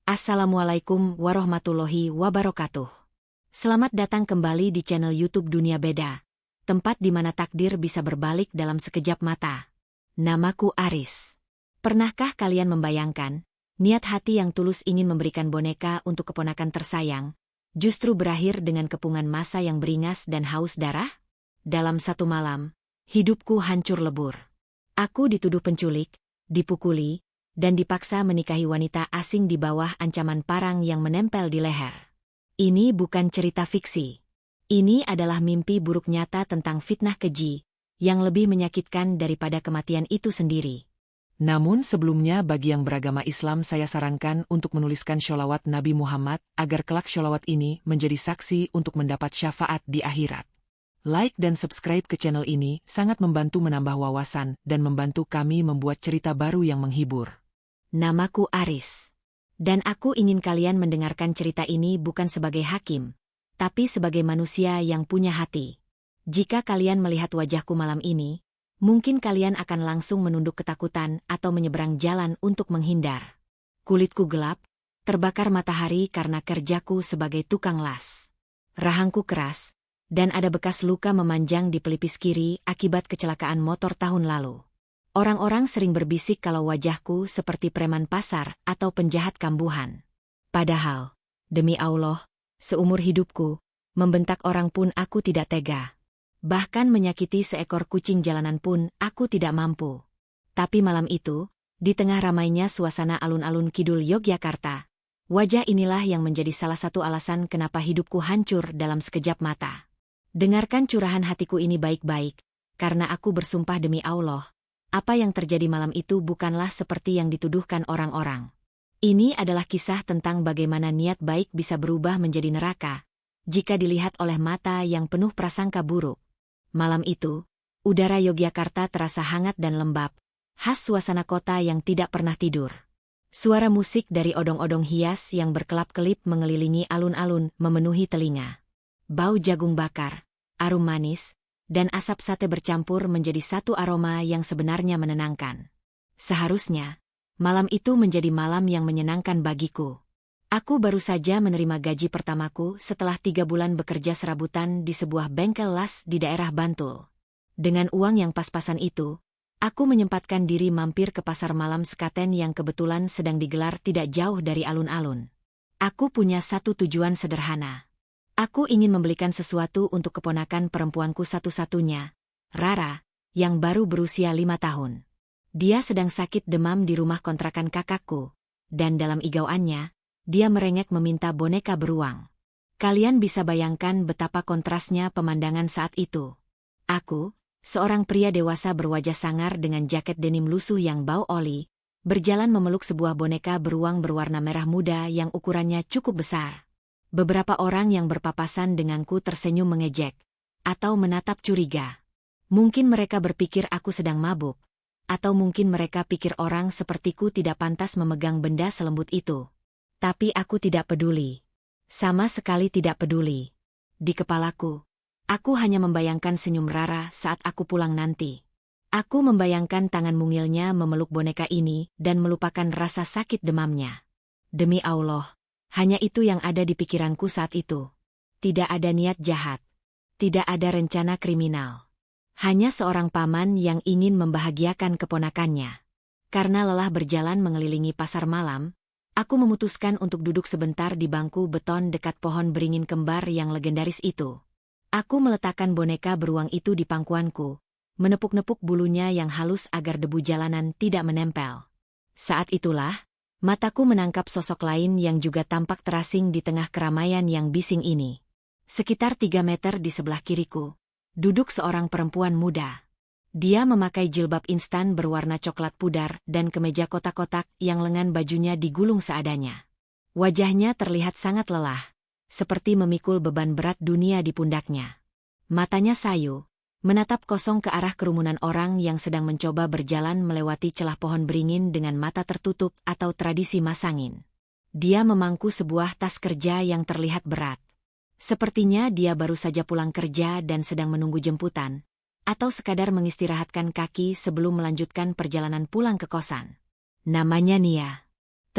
Assalamualaikum warahmatullahi wabarakatuh. Selamat datang kembali di channel YouTube Dunia Beda, tempat di mana takdir bisa berbalik dalam sekejap mata. Namaku Aris. Pernahkah kalian membayangkan, niat hati yang tulus ingin memberikan boneka untuk keponakan tersayang, justru berakhir dengan kepungan masa yang beringas dan haus darah? Dalam satu malam, hidupku hancur lebur. Aku dituduh penculik, dipukuli, dan dipaksa menikahi wanita asing di bawah ancaman parang yang menempel di leher. Ini bukan cerita fiksi. Ini adalah mimpi buruk nyata tentang fitnah keji, yang lebih menyakitkan daripada kematian itu sendiri. Namun sebelumnya bagi yang beragama Islam saya sarankan untuk menuliskan sholawat Nabi Muhammad agar kelak sholawat ini menjadi saksi untuk mendapat syafaat di akhirat. Like dan subscribe ke channel ini sangat membantu menambah wawasan dan membantu kami membuat cerita baru yang menghibur. Namaku Aris. Dan aku ingin kalian mendengarkan cerita ini bukan sebagai hakim, tapi sebagai manusia yang punya hati. Jika kalian melihat wajahku malam ini, mungkin kalian akan langsung menunduk ketakutan atau menyeberang jalan untuk menghindar. Kulitku gelap, terbakar matahari karena kerjaku sebagai tukang las. Rahangku keras, dan ada bekas luka memanjang di pelipis kiri akibat kecelakaan motor tahun lalu. Orang-orang sering berbisik kalau wajahku seperti preman pasar atau penjahat kambuhan. Padahal, demi Allah, seumur hidupku, membentak orang pun aku tidak tega. Bahkan menyakiti seekor kucing jalanan pun aku tidak mampu. Tapi malam itu, di tengah ramainya suasana alun-alun Kidul Yogyakarta, wajah inilah yang menjadi salah satu alasan kenapa hidupku hancur dalam sekejap mata. Dengarkan curahan hatiku ini baik-baik, karena aku bersumpah demi Allah, apa yang terjadi malam itu bukanlah seperti yang dituduhkan orang-orang. Ini adalah kisah tentang bagaimana niat baik bisa berubah menjadi neraka, jika dilihat oleh mata yang penuh prasangka buruk. Malam itu, udara Yogyakarta terasa hangat dan lembab, khas suasana kota yang tidak pernah tidur. Suara musik dari odong-odong hias yang berkelap-kelip mengelilingi alun-alun memenuhi telinga. Bau jagung bakar, arum manis, dan asap sate bercampur menjadi satu aroma yang sebenarnya menenangkan. Seharusnya, malam itu menjadi malam yang menyenangkan bagiku. Aku baru saja menerima gaji pertamaku setelah 3 bulan bekerja serabutan di sebuah bengkel las di daerah Bantul. Dengan uang yang pas-pasan itu, aku menyempatkan diri mampir ke pasar malam Sekaten yang kebetulan sedang digelar tidak jauh dari alun-alun. Aku punya satu tujuan sederhana. Aku ingin membelikan sesuatu untuk keponakan perempuanku satu-satunya, Rara, yang baru berusia 5 tahun. Dia sedang sakit demam di rumah kontrakan kakakku, dan dalam igauannya, dia merengek meminta boneka beruang. Kalian bisa bayangkan betapa kontrasnya pemandangan saat itu. Aku, seorang pria dewasa berwajah sangar dengan jaket denim lusuh yang bau oli, berjalan memeluk sebuah boneka beruang berwarna merah muda yang ukurannya cukup besar. Beberapa orang yang berpapasan denganku tersenyum mengejek, atau menatap curiga. Mungkin mereka berpikir aku sedang mabuk, atau mungkin mereka pikir orang sepertiku tidak pantas memegang benda selembut itu. Tapi aku tidak peduli. Sama sekali tidak peduli. Di kepalaku, aku hanya membayangkan senyum Rara saat aku pulang nanti. Aku membayangkan tangan mungilnya memeluk boneka ini dan melupakan rasa sakit demamnya. Demi Allah, hanya itu yang ada di pikiranku saat itu. Tidak ada niat jahat. Tidak ada rencana kriminal. Hanya seorang paman yang ingin membahagiakan keponakannya. Karena lelah berjalan mengelilingi pasar malam, aku memutuskan untuk duduk sebentar di bangku beton dekat pohon beringin kembar yang legendaris itu. Aku meletakkan boneka beruang itu di pangkuanku, menepuk-nepuk bulunya yang halus agar debu jalanan tidak menempel. Saat itulah, mataku menangkap sosok lain yang juga tampak terasing di tengah keramaian yang bising ini. Sekitar 3 meter di sebelah kiriku, duduk seorang perempuan muda. Dia memakai jilbab instan berwarna coklat pudar dan kemeja kotak-kotak yang lengan bajunya digulung seadanya. Wajahnya terlihat sangat lelah, seperti memikul beban berat dunia di pundaknya. Matanya sayu, menatap kosong ke arah kerumunan orang yang sedang mencoba berjalan melewati celah pohon beringin dengan mata tertutup atau tradisi masangin. Dia memangku sebuah tas kerja yang terlihat berat. Sepertinya dia baru saja pulang kerja dan sedang menunggu jemputan, atau sekadar mengistirahatkan kaki sebelum melanjutkan perjalanan pulang ke kosan. Namanya Nia.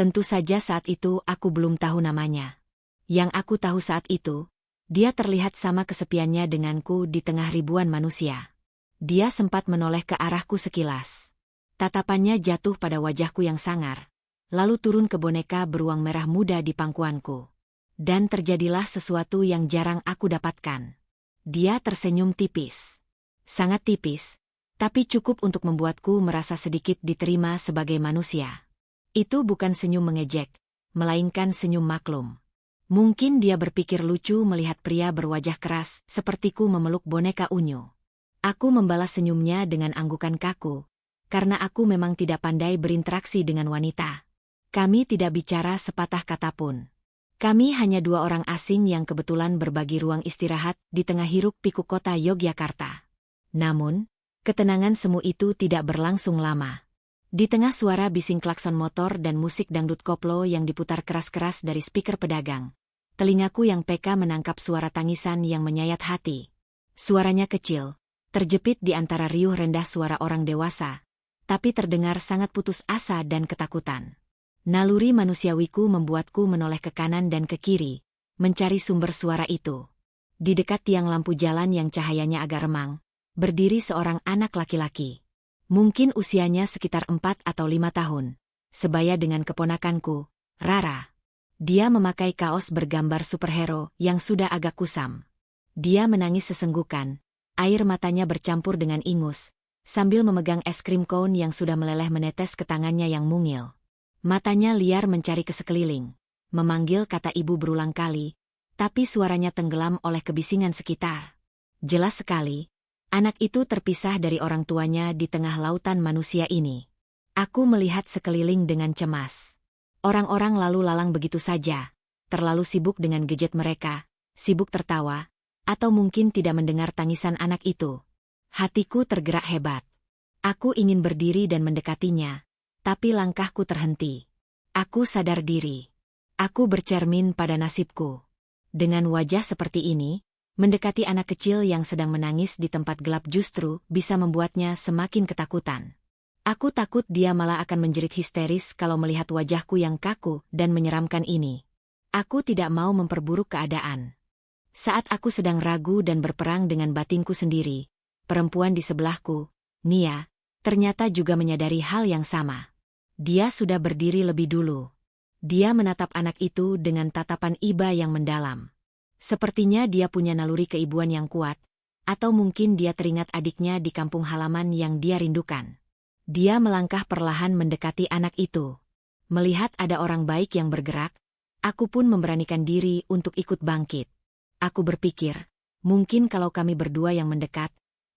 Tentu saja saat itu aku belum tahu namanya. Yang aku tahu saat itu, dia terlihat sama kesepiannya denganku di tengah ribuan manusia. Dia sempat menoleh ke arahku sekilas. Tatapannya jatuh pada wajahku yang sangar, lalu turun ke boneka beruang merah muda di pangkuanku. Dan terjadilah sesuatu yang jarang aku dapatkan. Dia tersenyum tipis. Sangat tipis, tapi cukup untuk membuatku merasa sedikit diterima sebagai manusia. Itu bukan senyum mengejek, melainkan senyum maklum. Mungkin dia berpikir lucu melihat pria berwajah keras sepertiku memeluk boneka unyu. Aku membalas senyumnya dengan anggukan kaku, karena aku memang tidak pandai berinteraksi dengan wanita. Kami tidak bicara sepatah kata pun. Kami hanya dua orang asing yang kebetulan berbagi ruang istirahat di tengah hiruk-pikuk kota Yogyakarta. Namun, ketenangan semu itu tidak berlangsung lama. Di tengah suara bising klakson motor dan musik dangdut koplo yang diputar keras-keras dari speaker pedagang, telingaku yang peka menangkap suara tangisan yang menyayat hati. Suaranya kecil, terjepit di antara riuh rendah suara orang dewasa, tapi terdengar sangat putus asa dan ketakutan. Naluri manusiawiku membuatku menoleh ke kanan dan ke kiri, mencari sumber suara itu. Di dekat tiang lampu jalan yang cahayanya agak remang, berdiri seorang anak laki-laki. Mungkin usianya sekitar 4 atau 5 tahun, sebaya dengan keponakanku, Rara. Dia memakai kaos bergambar superhero yang sudah agak kusam. Dia menangis sesenggukan, air matanya bercampur dengan ingus, sambil memegang es krim cone yang sudah meleleh menetes ke tangannya yang mungil. Matanya liar mencari ke sekeliling, memanggil kata ibu berulang kali, tapi suaranya tenggelam oleh kebisingan sekitar. Jelas sekali, anak itu terpisah dari orang tuanya di tengah lautan manusia ini. Aku melihat sekeliling dengan cemas. Orang-orang lalu lalang begitu saja, terlalu sibuk dengan gadget mereka, sibuk tertawa, atau mungkin tidak mendengar tangisan anak itu. Hatiku tergerak hebat. Aku ingin berdiri dan mendekatinya, tapi langkahku terhenti. Aku sadar diri. Aku bercermin pada nasibku. Dengan wajah seperti ini, mendekati anak kecil yang sedang menangis di tempat gelap justru bisa membuatnya semakin ketakutan. Aku takut dia malah akan menjerit histeris kalau melihat wajahku yang kaku dan menyeramkan ini. Aku tidak mau memperburuk keadaan. Saat aku sedang ragu dan berperang dengan batinku sendiri, perempuan di sebelahku, Nia, ternyata juga menyadari hal yang sama. Dia sudah berdiri lebih dulu. Dia menatap anak itu dengan tatapan iba yang mendalam. Sepertinya dia punya naluri keibuan yang kuat, atau mungkin dia teringat adiknya di kampung halaman yang dia rindukan. Dia melangkah perlahan mendekati anak itu. Melihat ada orang baik yang bergerak, aku pun memberanikan diri untuk ikut bangkit. Aku berpikir, mungkin kalau kami berdua yang mendekat,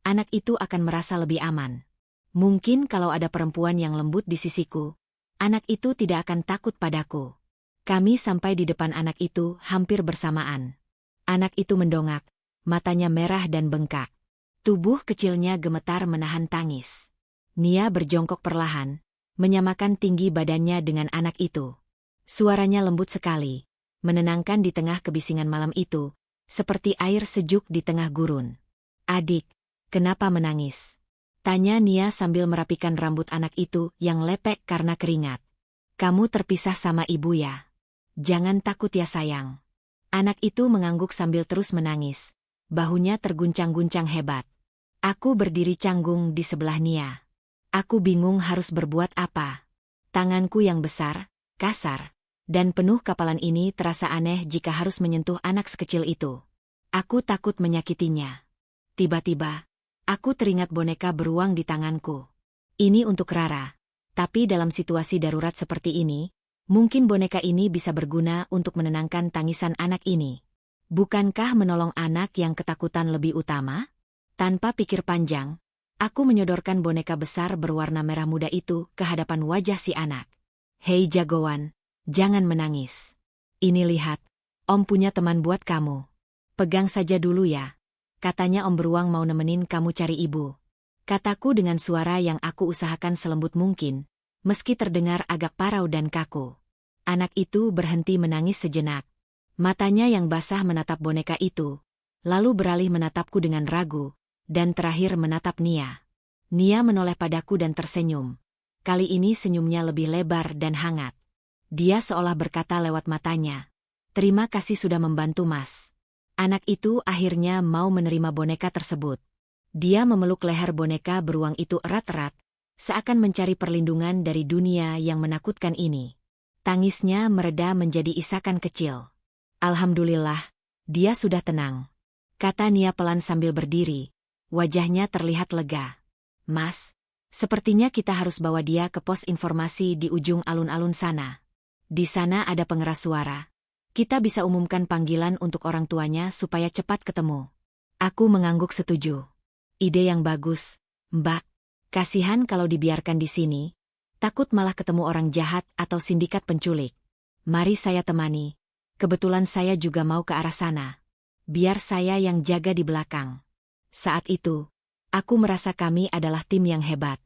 anak itu akan merasa lebih aman. Mungkin kalau ada perempuan yang lembut di sisiku, anak itu tidak akan takut padaku. Kami sampai di depan anak itu hampir bersamaan. Anak itu mendongak, matanya merah dan bengkak. Tubuh kecilnya gemetar menahan tangis. Nia berjongkok perlahan, menyamakan tinggi badannya dengan anak itu. Suaranya lembut sekali, menenangkan di tengah kebisingan malam itu, seperti air sejuk di tengah gurun. "Adik, kenapa menangis?" tanya Nia sambil merapikan rambut anak itu yang lepek karena keringat. "Kamu terpisah sama ibu ya? Jangan takut ya sayang." Anak itu mengangguk sambil terus menangis. Bahunya terguncang-guncang hebat. Aku berdiri canggung di sebelah Nia. Aku bingung harus berbuat apa. Tanganku yang besar, kasar, dan penuh kapalan ini terasa aneh jika harus menyentuh anak sekecil itu. Aku takut menyakitinya. Tiba-tiba, aku teringat boneka beruang di tanganku. Ini untuk Rara. Tapi dalam situasi darurat seperti ini, mungkin boneka ini bisa berguna untuk menenangkan tangisan anak ini. Bukankah menolong anak yang ketakutan lebih utama? Tanpa pikir panjang, aku menyodorkan boneka besar berwarna merah muda itu ke hadapan wajah si anak. "Hei jagoan, jangan menangis. Ini lihat, Om punya teman buat kamu. Pegang saja dulu ya. Katanya Om beruang mau nemenin kamu cari ibu." Kataku dengan suara yang aku usahakan selembut mungkin, meski terdengar agak parau dan kaku. Anak itu berhenti menangis sejenak. Matanya yang basah menatap boneka itu, lalu beralih menatapku dengan ragu, dan terakhir menatap Nia. Nia menoleh padaku dan tersenyum. Kali ini senyumnya lebih lebar dan hangat. Dia seolah berkata lewat matanya, "Terima kasih sudah membantu Mas." Anak itu akhirnya mau menerima boneka tersebut. Dia memeluk leher boneka beruang itu erat-erat, seakan mencari perlindungan dari dunia yang menakutkan ini. Tangisnya mereda menjadi isakan kecil. "Alhamdulillah, dia sudah tenang," kata Nia pelan sambil berdiri. Wajahnya terlihat lega. "Mas, sepertinya kita harus bawa dia ke pos informasi di ujung alun-alun sana. Di sana ada pengeras suara. Kita bisa umumkan panggilan untuk orang tuanya supaya cepat ketemu." Aku mengangguk setuju. "Ide yang bagus, Mbak. Kasihan kalau dibiarkan di sini. Takut malah ketemu orang jahat atau sindikat penculik. Mari saya temani. Kebetulan saya juga mau ke arah sana. Biar saya yang jaga di belakang." Saat itu, aku merasa kami adalah tim yang hebat.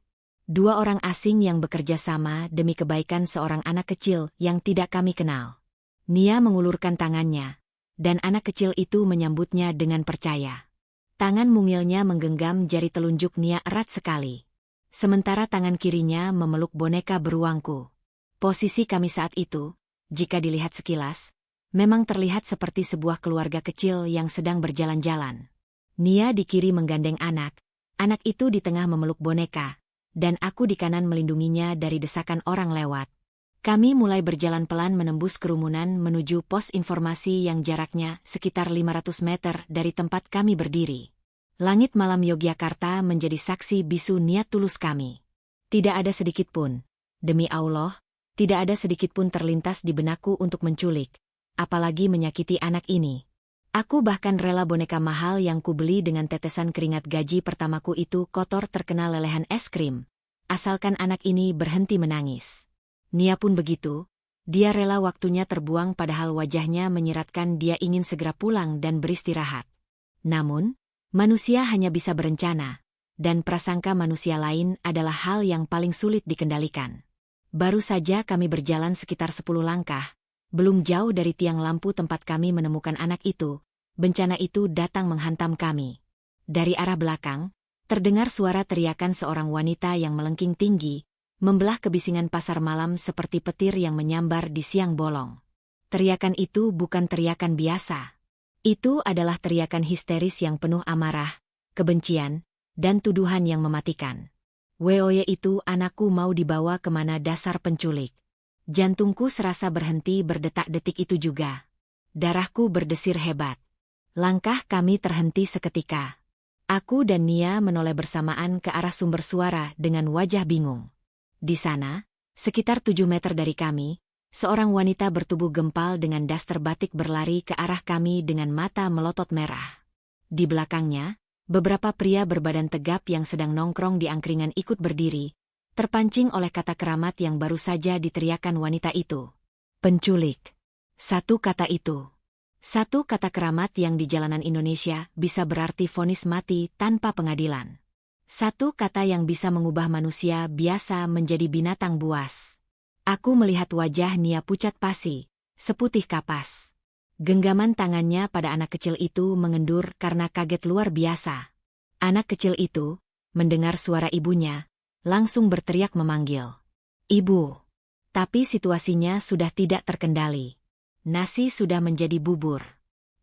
2 orang asing yang bekerja sama demi kebaikan seorang anak kecil yang tidak kami kenal. Nia mengulurkan tangannya, dan anak kecil itu menyambutnya dengan percaya. Tangan mungilnya menggenggam jari telunjuk Nia erat sekali. Sementara tangan kirinya memeluk boneka beruangku. Posisi kami saat itu, jika dilihat sekilas, memang terlihat seperti sebuah keluarga kecil yang sedang berjalan-jalan. Nia di kiri menggandeng anak itu di tengah memeluk boneka, dan aku di kanan melindunginya dari desakan orang lewat. Kami mulai berjalan pelan menembus kerumunan menuju pos informasi yang jaraknya sekitar 500 meter dari tempat kami berdiri. Langit malam Yogyakarta menjadi saksi bisu niat tulus kami. Tidak ada sedikit pun, demi Allah, tidak ada sedikit pun terlintas di benakku untuk menculik, apalagi menyakiti anak ini. Aku bahkan rela boneka mahal yang kubeli dengan tetesan keringat gaji pertamaku itu kotor terkena lelehan es krim, asalkan anak ini berhenti menangis. Nia pun begitu, dia rela waktunya terbuang padahal wajahnya menyiratkan dia ingin segera pulang dan beristirahat. Namun, manusia hanya bisa berencana, dan prasangka manusia lain adalah hal yang paling sulit dikendalikan. Baru saja kami berjalan sekitar 10 langkah, belum jauh dari tiang lampu tempat kami menemukan anak itu, bencana itu datang menghantam kami. Dari arah belakang, terdengar suara teriakan seorang wanita yang melengking tinggi, membelah kebisingan pasar malam seperti petir yang menyambar di siang bolong. Teriakan itu bukan teriakan biasa. Itu adalah teriakan histeris yang penuh amarah, kebencian, dan tuduhan yang mematikan. "Woye itu anakku mau dibawa kemana dasar penculik?" Jantungku serasa berhenti berdetak-detik itu juga. Darahku berdesir hebat. Langkah kami terhenti seketika. Aku dan Nia menoleh bersamaan ke arah sumber suara dengan wajah bingung. Di sana, sekitar 7 meter dari kami, seorang wanita bertubuh gempal dengan daster batik berlari ke arah kami dengan mata melotot merah. Di belakangnya, beberapa pria berbadan tegap yang sedang nongkrong di angkringan ikut berdiri, terpancing oleh kata keramat yang baru saja diteriakan wanita itu. "Penculik." Satu kata itu. Satu kata keramat yang di jalanan Indonesia bisa berarti vonis mati tanpa pengadilan. Satu kata yang bisa mengubah manusia biasa menjadi binatang buas. Aku melihat wajah Nia pucat pasi, seputih kapas. Genggaman tangannya pada anak kecil itu mengendur karena kaget luar biasa. Anak kecil itu, mendengar suara ibunya, langsung berteriak memanggil, "Ibu!" Tapi situasinya sudah tidak terkendali. Nasi sudah menjadi bubur.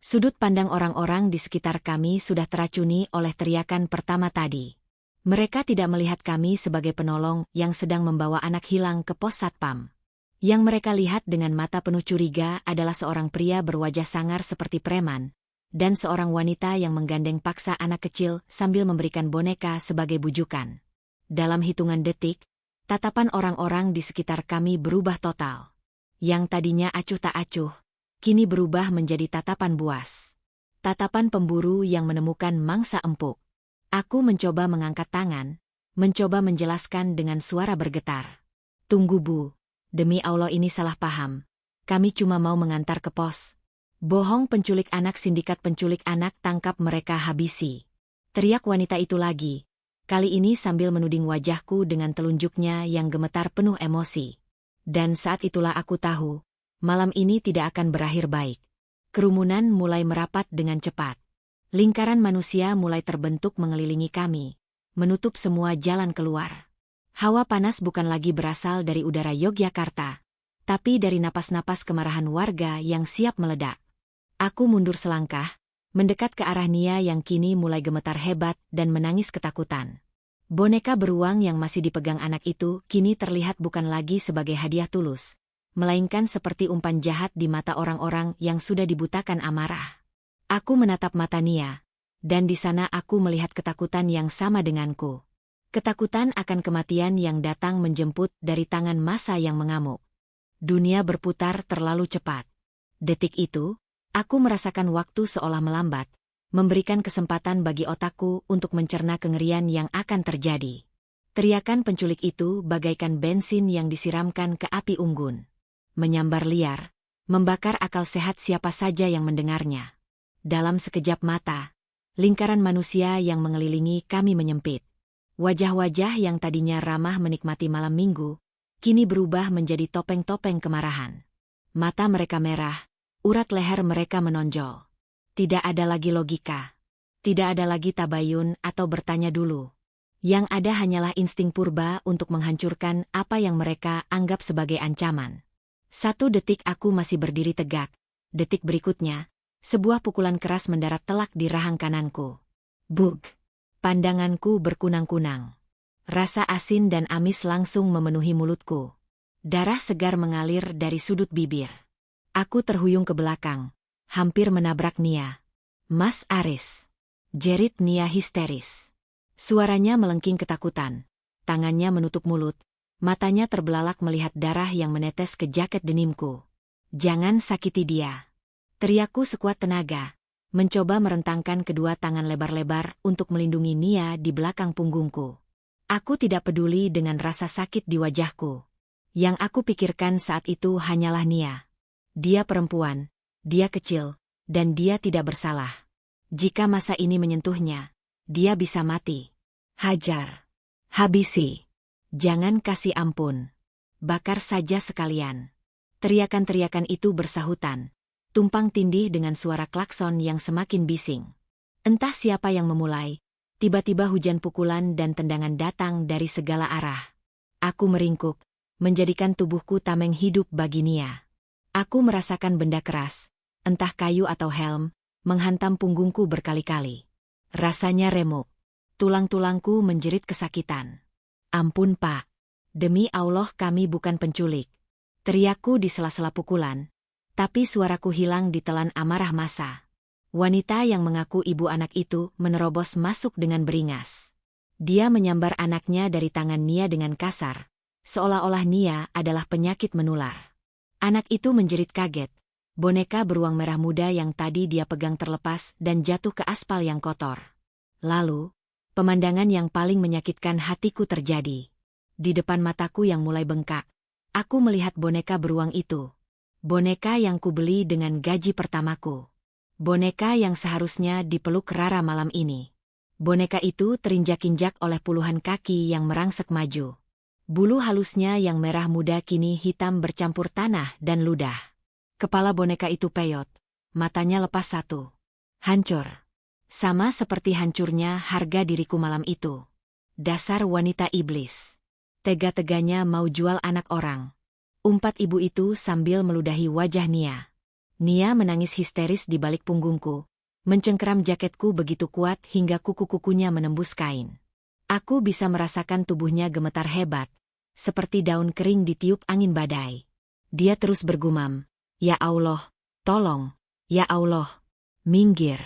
Sudut pandang orang-orang di sekitar kami sudah teracuni oleh teriakan pertama tadi. Mereka tidak melihat kami sebagai penolong yang sedang membawa anak hilang ke pos satpam. Yang mereka lihat dengan mata penuh curiga adalah seorang pria berwajah sangar seperti preman, dan seorang wanita yang menggandeng paksa anak kecil sambil memberikan boneka sebagai bujukan. Dalam hitungan detik, tatapan orang-orang di sekitar kami berubah total. Yang tadinya acuh tak acuh, kini berubah menjadi tatapan buas. Tatapan pemburu yang menemukan mangsa empuk. Aku mencoba mengangkat tangan, mencoba menjelaskan dengan suara bergetar. "Tunggu Bu, demi Allah ini salah paham. Kami cuma mau mengantar ke pos." "Bohong penculik anak, sindikat penculik anak, tangkap mereka habisi." Teriak wanita itu lagi, kali ini sambil menuding wajahku dengan telunjuknya yang gemetar penuh emosi. Dan saat itulah aku tahu, malam ini tidak akan berakhir baik. Kerumunan mulai merapat dengan cepat. Lingkaran manusia mulai terbentuk mengelilingi kami, menutup semua jalan keluar. Hawa panas bukan lagi berasal dari udara Yogyakarta, tapi dari napas-napas kemarahan warga yang siap meledak. Aku mundur selangkah, mendekat ke arah Nia yang kini mulai gemetar hebat dan menangis ketakutan. Boneka beruang yang masih dipegang anak itu kini terlihat bukan lagi sebagai hadiah tulus, melainkan seperti umpan jahat di mata orang-orang yang sudah dibutakan amarah. Aku menatap mata Nia, dan di sana aku melihat ketakutan yang sama denganku. Ketakutan akan kematian yang datang menjemput dari tangan massa yang mengamuk. Dunia berputar terlalu cepat. Detik itu, aku merasakan waktu seolah melambat, memberikan kesempatan bagi otakku untuk mencerna kengerian yang akan terjadi. Teriakan penculik itu bagaikan bensin yang disiramkan ke api unggun. Menyambar liar, membakar akal sehat siapa saja yang mendengarnya. Dalam sekejap mata, lingkaran manusia yang mengelilingi kami menyempit. Wajah-wajah yang tadinya ramah menikmati malam minggu, kini berubah menjadi topeng-topeng kemarahan. Mata mereka merah, urat leher mereka menonjol. Tidak ada lagi logika. Tidak ada lagi tabayun atau bertanya dulu. Yang ada hanyalah insting purba untuk menghancurkan apa yang mereka anggap sebagai ancaman. 1 detik aku masih berdiri tegak. Detik berikutnya, sebuah pukulan keras mendarat telak di rahang kananku. Bug! Pandanganku berkunang-kunang. Rasa asin dan amis langsung memenuhi mulutku. Darah segar mengalir dari sudut bibir. Aku terhuyung ke belakang, hampir menabrak Nia. "Mas Aris!" jerit Nia histeris. Suaranya melengking ketakutan. Tangannya menutup mulut, matanya terbelalak melihat darah yang menetes ke jaket denimku. "Jangan sakiti dia!" teriakku sekuat tenaga, mencoba merentangkan kedua tangan lebar-lebar untuk melindungi Nia di belakang punggungku. Aku tidak peduli dengan rasa sakit di wajahku. Yang aku pikirkan saat itu hanyalah Nia. Dia perempuan, dia kecil, dan dia tidak bersalah. Jika masa ini menyentuhnya, dia bisa mati. Hajar. Habisi. Jangan kasih ampun. Bakar saja sekalian. Teriakan-teriakan itu bersahutan, tumpang tindih dengan suara klakson yang semakin bising. Entah siapa yang memulai, tiba-tiba hujan pukulan dan tendangan datang dari segala arah. Aku meringkuk, menjadikan tubuhku tameng hidup bagi Nia. Aku merasakan benda keras, entah kayu atau helm, menghantam punggungku berkali-kali. Rasanya remuk. Tulang-tulangku menjerit kesakitan. "Ampun, Pak. Demi Allah kami bukan penculik." Teriakku di sela-sela pukulan, tapi suaraku hilang ditelan amarah massa. Wanita yang mengaku ibu anak itu menerobos masuk dengan beringas. Dia menyambar anaknya dari tangan Nia dengan kasar, seolah-olah Nia adalah penyakit menular. Anak itu menjerit kaget. Boneka beruang merah muda yang tadi dia pegang terlepas dan jatuh ke aspal yang kotor. Lalu, pemandangan yang paling menyakitkan hatiku terjadi. Di depan mataku yang mulai bengkak, aku melihat boneka beruang itu. Boneka yang kubeli dengan gaji pertamaku. Boneka yang seharusnya dipeluk Rara malam ini. Boneka itu terinjak-injak oleh puluhan kaki yang merangsek maju. Bulu halusnya yang merah muda kini hitam bercampur tanah dan ludah. Kepala boneka itu peyot, matanya lepas satu. Hancur. Sama seperti hancurnya harga diriku malam itu. Dasar wanita iblis. Tega-teganya mau jual anak orang. Umpat ibu itu sambil meludahi wajah Nia. Nia menangis histeris di balik punggungku, mencengkeram jaketku begitu kuat hingga kuku-kukunya menembus kain. Aku bisa merasakan tubuhnya gemetar hebat, seperti daun kering ditiup angin badai. Dia terus bergumam, "Ya Allah, tolong, ya Allah, minggir,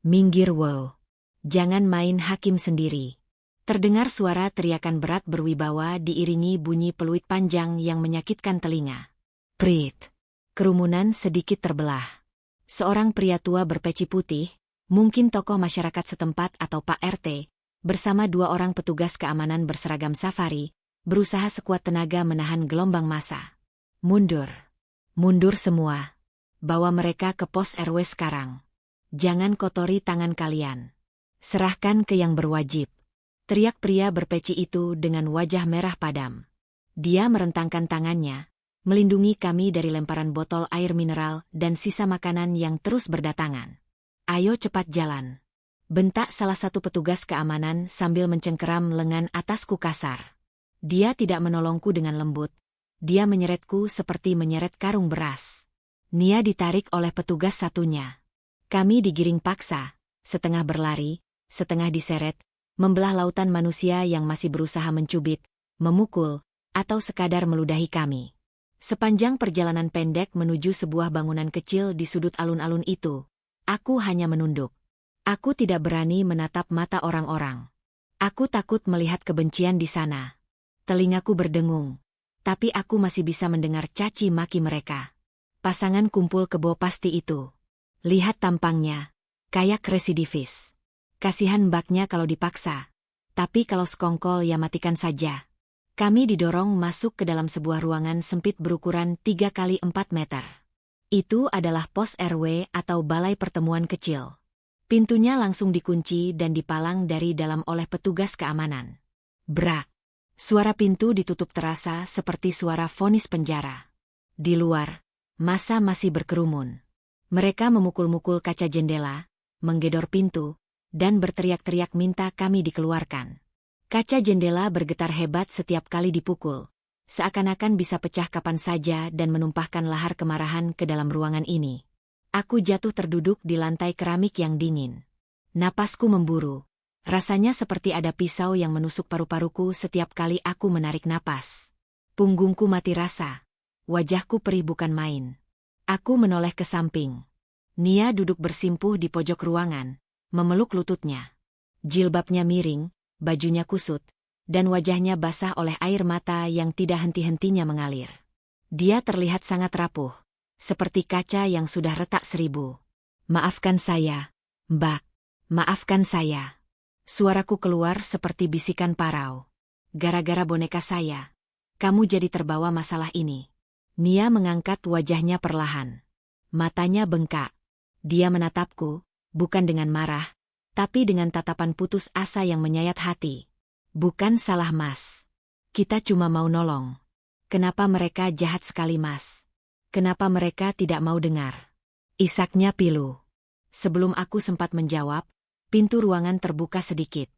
minggir wow. Jangan main hakim sendiri." Terdengar suara teriakan berat berwibawa diiringi bunyi peluit panjang yang menyakitkan telinga. Prit. Kerumunan sedikit terbelah. Seorang pria tua berpeci putih, mungkin tokoh masyarakat setempat atau Pak RT, bersama 2 orang petugas keamanan berseragam safari, berusaha sekuat tenaga menahan gelombang massa. "Mundur. Mundur semua. Bawa mereka ke pos RW sekarang. Jangan kotori tangan kalian. Serahkan ke yang berwajib." Teriak pria berpeci itu dengan wajah merah padam. Dia merentangkan tangannya, melindungi kami dari lemparan botol air mineral dan sisa makanan yang terus berdatangan. "Ayo cepat jalan," bentak salah satu petugas keamanan sambil mencengkeram lengan atasku kasar. Dia tidak menolongku dengan lembut. Dia menyeretku seperti menyeret karung beras. Nia ditarik oleh petugas satunya. Kami digiring paksa, setengah berlari, setengah diseret, membelah lautan manusia yang masih berusaha mencubit, memukul, atau sekadar meludahi kami. Sepanjang perjalanan pendek menuju sebuah bangunan kecil di sudut alun-alun itu, aku hanya menunduk. Aku tidak berani menatap mata orang-orang. Aku takut melihat kebencian di sana. Telingaku berdengung, tapi aku masih bisa mendengar caci maki mereka. Pasangan kumpul kebo pasti itu. Lihat tampangnya, kayak residivis. Kasihan mbaknya kalau dipaksa. Tapi kalau sekongkol ya matikan saja. Kami didorong masuk ke dalam sebuah ruangan sempit berukuran 3 kali 4 meter. Itu adalah pos RW atau balai pertemuan kecil. Pintunya langsung dikunci dan dipalang dari dalam oleh petugas keamanan. Brak! Suara pintu ditutup terasa seperti suara vonis penjara. Di luar, massa masih berkerumun. Mereka memukul-mukul kaca jendela, menggedor pintu, dan berteriak-teriak minta kami dikeluarkan. Kaca jendela bergetar hebat setiap kali dipukul, seakan-akan bisa pecah kapan saja dan menumpahkan lahar kemarahan ke dalam ruangan ini. Aku jatuh terduduk di lantai keramik yang dingin. Napasku memburu. Rasanya seperti ada pisau yang menusuk paru-paruku setiap kali aku menarik napas. Punggungku mati rasa. Wajahku perih bukan main. Aku menoleh ke samping. Nia duduk bersimpuh di pojok ruangan, memeluk lututnya. Jilbabnya miring, bajunya kusut, dan wajahnya basah oleh air mata yang tidak henti-hentinya mengalir. Dia terlihat sangat rapuh, seperti kaca yang sudah retak 1000. Maafkan saya, Mbak. Maafkan saya. Suaraku keluar seperti bisikan parau. Gara-gara boneka saya, kamu jadi terbawa masalah ini. Nia mengangkat wajahnya perlahan. Matanya bengkak. Dia menatapku, bukan dengan marah, tapi dengan tatapan putus asa yang menyayat hati. Bukan salah Mas. Kita cuma mau nolong. Kenapa mereka jahat sekali Mas? Kenapa mereka tidak mau dengar? Isaknya pilu. Sebelum aku sempat menjawab, pintu ruangan terbuka sedikit.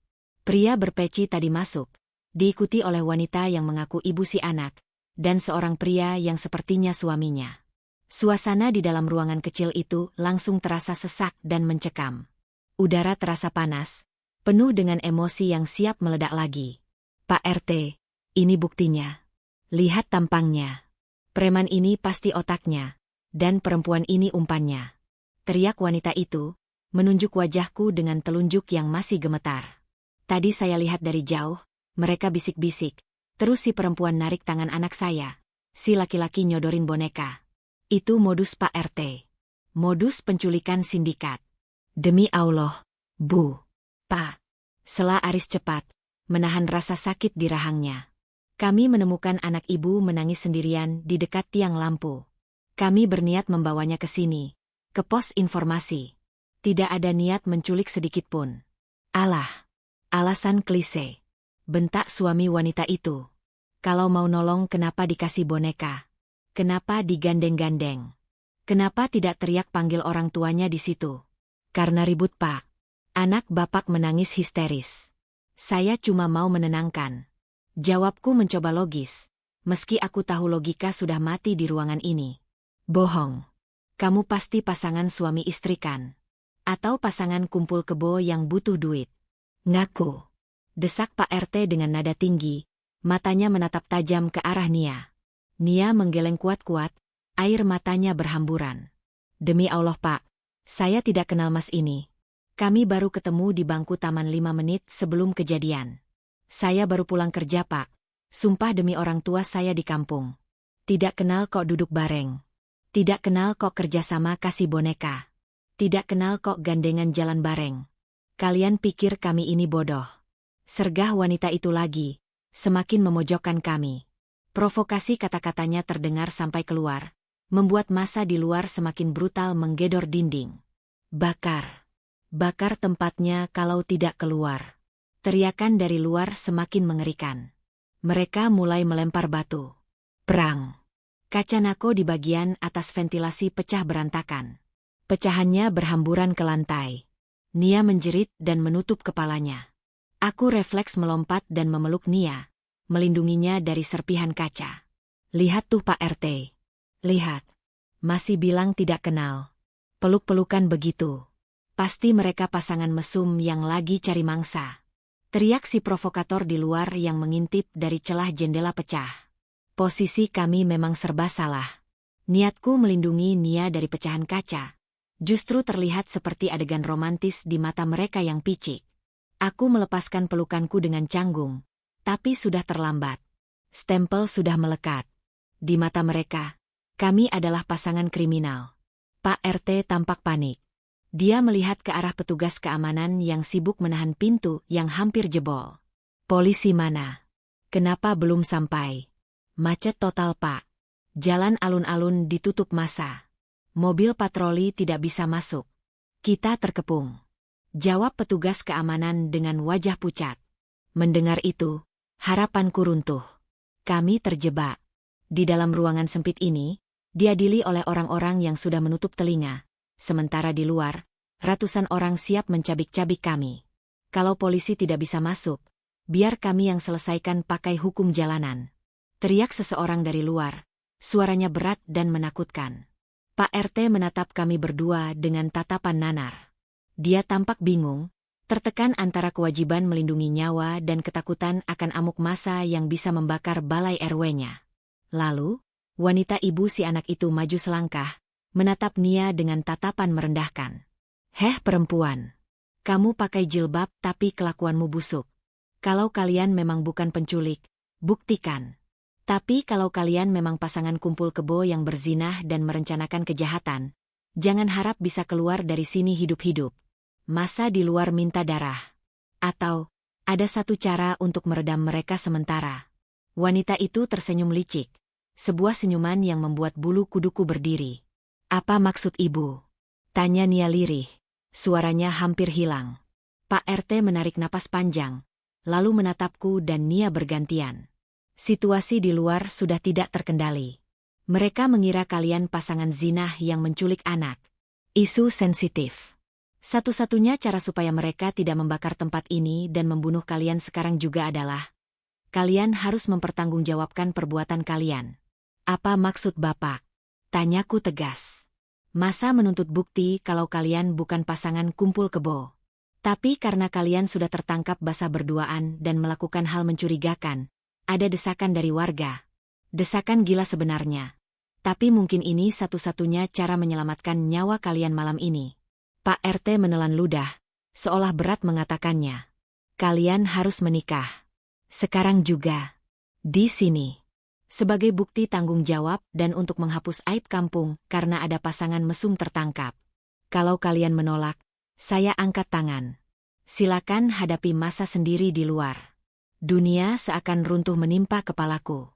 Pria berpeci tadi masuk, diikuti oleh wanita yang mengaku ibu si anak, dan seorang pria yang sepertinya suaminya. Suasana di dalam ruangan kecil itu langsung terasa sesak dan mencekam. Udara terasa panas, penuh dengan emosi yang siap meledak lagi. Pak RT, ini buktinya. Lihat tampangnya. Preman ini pasti otaknya, dan perempuan ini umpannya. Teriak wanita itu, menunjuk wajahku dengan telunjuk yang masih gemetar. Tadi saya lihat dari jauh, mereka bisik-bisik, terus si perempuan narik tangan anak saya. Si laki-laki nyodorin boneka. Itu modus Pak RT. Modus penculikan sindikat. Demi Allah, Bu. Pak. Sela Aris cepat, menahan rasa sakit di rahangnya. Kami menemukan anak ibu menangis sendirian di dekat tiang lampu. Kami berniat membawanya ke sini, ke pos informasi. Tidak ada niat menculik sedikit pun. Alah, alasan klise. Bentak suami wanita itu. Kalau mau nolong kenapa dikasih boneka? Kenapa digandeng-gandeng? Kenapa tidak teriak panggil orang tuanya di situ? Karena ribut Pak. Anak bapak menangis histeris. Saya cuma mau menenangkan. Jawabku mencoba logis, meski aku tahu logika sudah mati di ruangan ini. Bohong. Kamu pasti pasangan suami istri kan? Atau pasangan kumpul kebo yang butuh duit. Ngaku. Desak Pak RT dengan nada tinggi, matanya menatap tajam ke arah Nia. Nia menggeleng kuat-kuat, air matanya berhamburan. Demi Allah Pak, saya tidak kenal Mas ini. Kami baru ketemu di bangku taman 5 menit sebelum kejadian. Saya baru pulang kerja Pak, sumpah demi orang tua saya di kampung. Tidak kenal kok duduk bareng. Tidak kenal kok kerjasama kasih boneka. Tidak kenal kok gandengan jalan bareng. Kalian pikir kami ini bodoh? Sergah wanita itu lagi, semakin memojokkan kami. Provokasi kata-katanya terdengar sampai keluar, membuat massa di luar semakin brutal menggedor dinding. Bakar. Bakar tempatnya kalau tidak keluar. Teriakan dari luar semakin mengerikan. Mereka mulai melempar batu. Perang. Kaca nako di bagian atas ventilasi pecah berantakan. Pecahannya berhamburan ke lantai. Nia menjerit dan menutup kepalanya. Aku refleks melompat dan memeluk Nia, melindunginya dari serpihan kaca. Lihat tuh Pak RT. Lihat. Masih bilang tidak kenal. Peluk-pelukan begitu. Pasti mereka pasangan mesum yang lagi cari mangsa. Teriak si provokator di luar yang mengintip dari celah jendela pecah. Posisi kami memang serba salah. Niatku melindungi Nia dari pecahan kaca. Justru terlihat seperti adegan romantis di mata mereka yang picik. Aku melepaskan pelukanku dengan canggung. Tapi sudah terlambat. Stempel sudah melekat. Di mata mereka, kami adalah pasangan kriminal. Pak RT tampak panik. Dia melihat ke arah petugas keamanan yang sibuk menahan pintu yang hampir jebol. Polisi mana? Kenapa belum sampai? Macet total Pak. Jalan alun-alun ditutup massa. Mobil patroli tidak bisa masuk. Kita terkepung. Jawab petugas keamanan dengan wajah pucat. Mendengar itu, harapanku runtuh. Kami terjebak. Di dalam ruangan sempit ini, diadili oleh orang-orang yang sudah menutup telinga. Sementara di luar, ratusan orang siap mencabik-cabik kami. Kalau polisi tidak bisa masuk, biar kami yang selesaikan pakai hukum jalanan. Teriak seseorang dari luar, suaranya berat dan menakutkan. Pak RT menatap kami berdua dengan tatapan nanar. Dia tampak bingung, tertekan antara kewajiban melindungi nyawa dan ketakutan akan amuk massa yang bisa membakar balai RW-nya. Lalu, wanita ibu si anak itu maju selangkah, menatap Nia dengan tatapan merendahkan. Heh perempuan, kamu pakai jilbab tapi kelakuanmu busuk. Kalau kalian memang bukan penculik, buktikan. Tapi kalau kalian memang pasangan kumpul kebo yang berzinah dan merencanakan kejahatan, jangan harap bisa keluar dari sini hidup-hidup. Masa di luar minta darah. Atau, ada satu cara untuk meredam mereka sementara. Wanita itu tersenyum licik. Sebuah senyuman yang membuat bulu kuduku berdiri. Apa maksud ibu? Tanya Nia lirih. Suaranya hampir hilang. Pak RT menarik napas panjang, lalu menatapku dan Nia bergantian. Situasi di luar sudah tidak terkendali. Mereka mengira kalian pasangan zinah yang menculik anak. Isu sensitif. Satu-satunya cara supaya mereka tidak membakar tempat ini dan membunuh kalian sekarang juga adalah kalian harus mempertanggungjawabkan perbuatan kalian. Apa maksud Bapak? Tanyaku tegas. Masa menuntut bukti kalau kalian bukan pasangan kumpul kebo. Tapi karena kalian sudah tertangkap basah berduaan dan melakukan hal mencurigakan, ada desakan dari warga. Desakan gila sebenarnya. Tapi mungkin ini satu-satunya cara menyelamatkan nyawa kalian malam ini. Pak RT menelan ludah, seolah berat mengatakannya. Kalian harus menikah. Sekarang juga. Di sini. Sebagai bukti tanggung jawab dan untuk menghapus aib kampung karena ada pasangan mesum tertangkap. Kalau kalian menolak, saya angkat tangan. Silakan hadapi masa sendiri di luar. Dunia seakan runtuh menimpa kepalaku.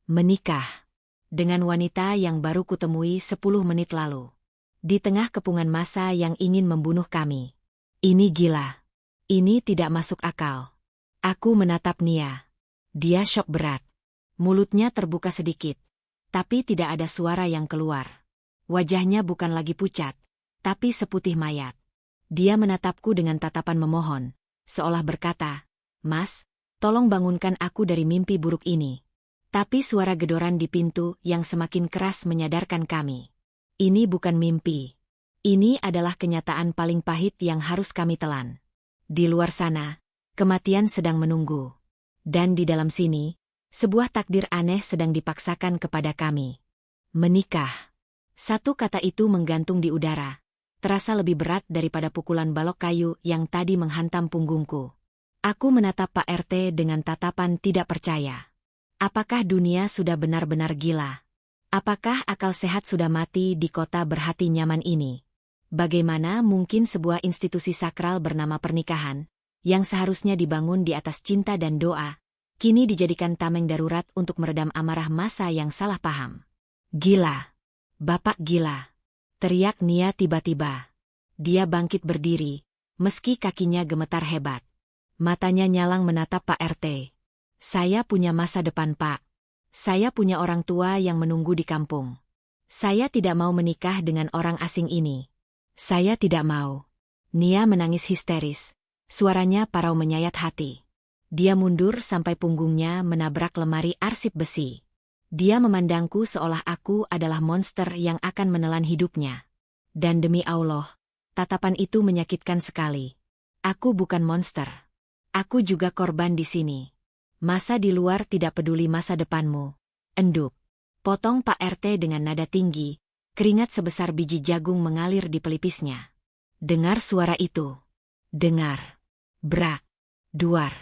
Menikah. Dengan wanita yang baru kutemui 10 menit lalu. Di tengah kepungan massa yang ingin membunuh kami. Ini gila. Ini tidak masuk akal. Aku menatap Nia. Dia syok berat. Mulutnya terbuka sedikit. Tapi tidak ada suara yang keluar. Wajahnya bukan lagi pucat, tapi seputih mayat. Dia menatapku dengan tatapan memohon, seolah berkata, Mas, tolong bangunkan aku dari mimpi buruk ini. Tapi suara gedoran di pintu yang semakin keras menyadarkan kami. Ini bukan mimpi. Ini adalah kenyataan paling pahit yang harus kami telan. Di luar sana, kematian sedang menunggu. Dan di dalam sini, sebuah takdir aneh sedang dipaksakan kepada kami. Menikah. Satu kata itu menggantung di udara. Terasa lebih berat daripada pukulan balok kayu yang tadi menghantam punggungku. Aku menatap Pak RT dengan tatapan tidak percaya. Apakah dunia sudah benar-benar gila? Apakah akal sehat sudah mati di kota berhati nyaman ini? Bagaimana mungkin sebuah institusi sakral bernama pernikahan, yang seharusnya dibangun di atas cinta dan doa, kini dijadikan tameng darurat untuk meredam amarah massa yang salah paham? Gila. Bapak gila. Teriak Nia tiba-tiba. Dia bangkit berdiri, meski kakinya gemetar hebat. Matanya nyalang menatap Pak RT. Saya punya masa depan Pak. Saya punya orang tua yang menunggu di kampung. Saya tidak mau menikah dengan orang asing ini. Saya tidak mau. Nia menangis histeris. Suaranya parau menyayat hati. Dia mundur sampai punggungnya menabrak lemari arsip besi. Dia memandangku seolah aku adalah monster yang akan menelan hidupnya. Dan demi Allah, tatapan itu menyakitkan sekali. Aku bukan monster. Aku juga korban di sini. Masa di luar tidak peduli masa depanmu. Enduk. Potong Pak RT dengan nada tinggi, keringat sebesar biji jagung mengalir di pelipisnya. Dengar suara itu. Dengar. Brak. Duar.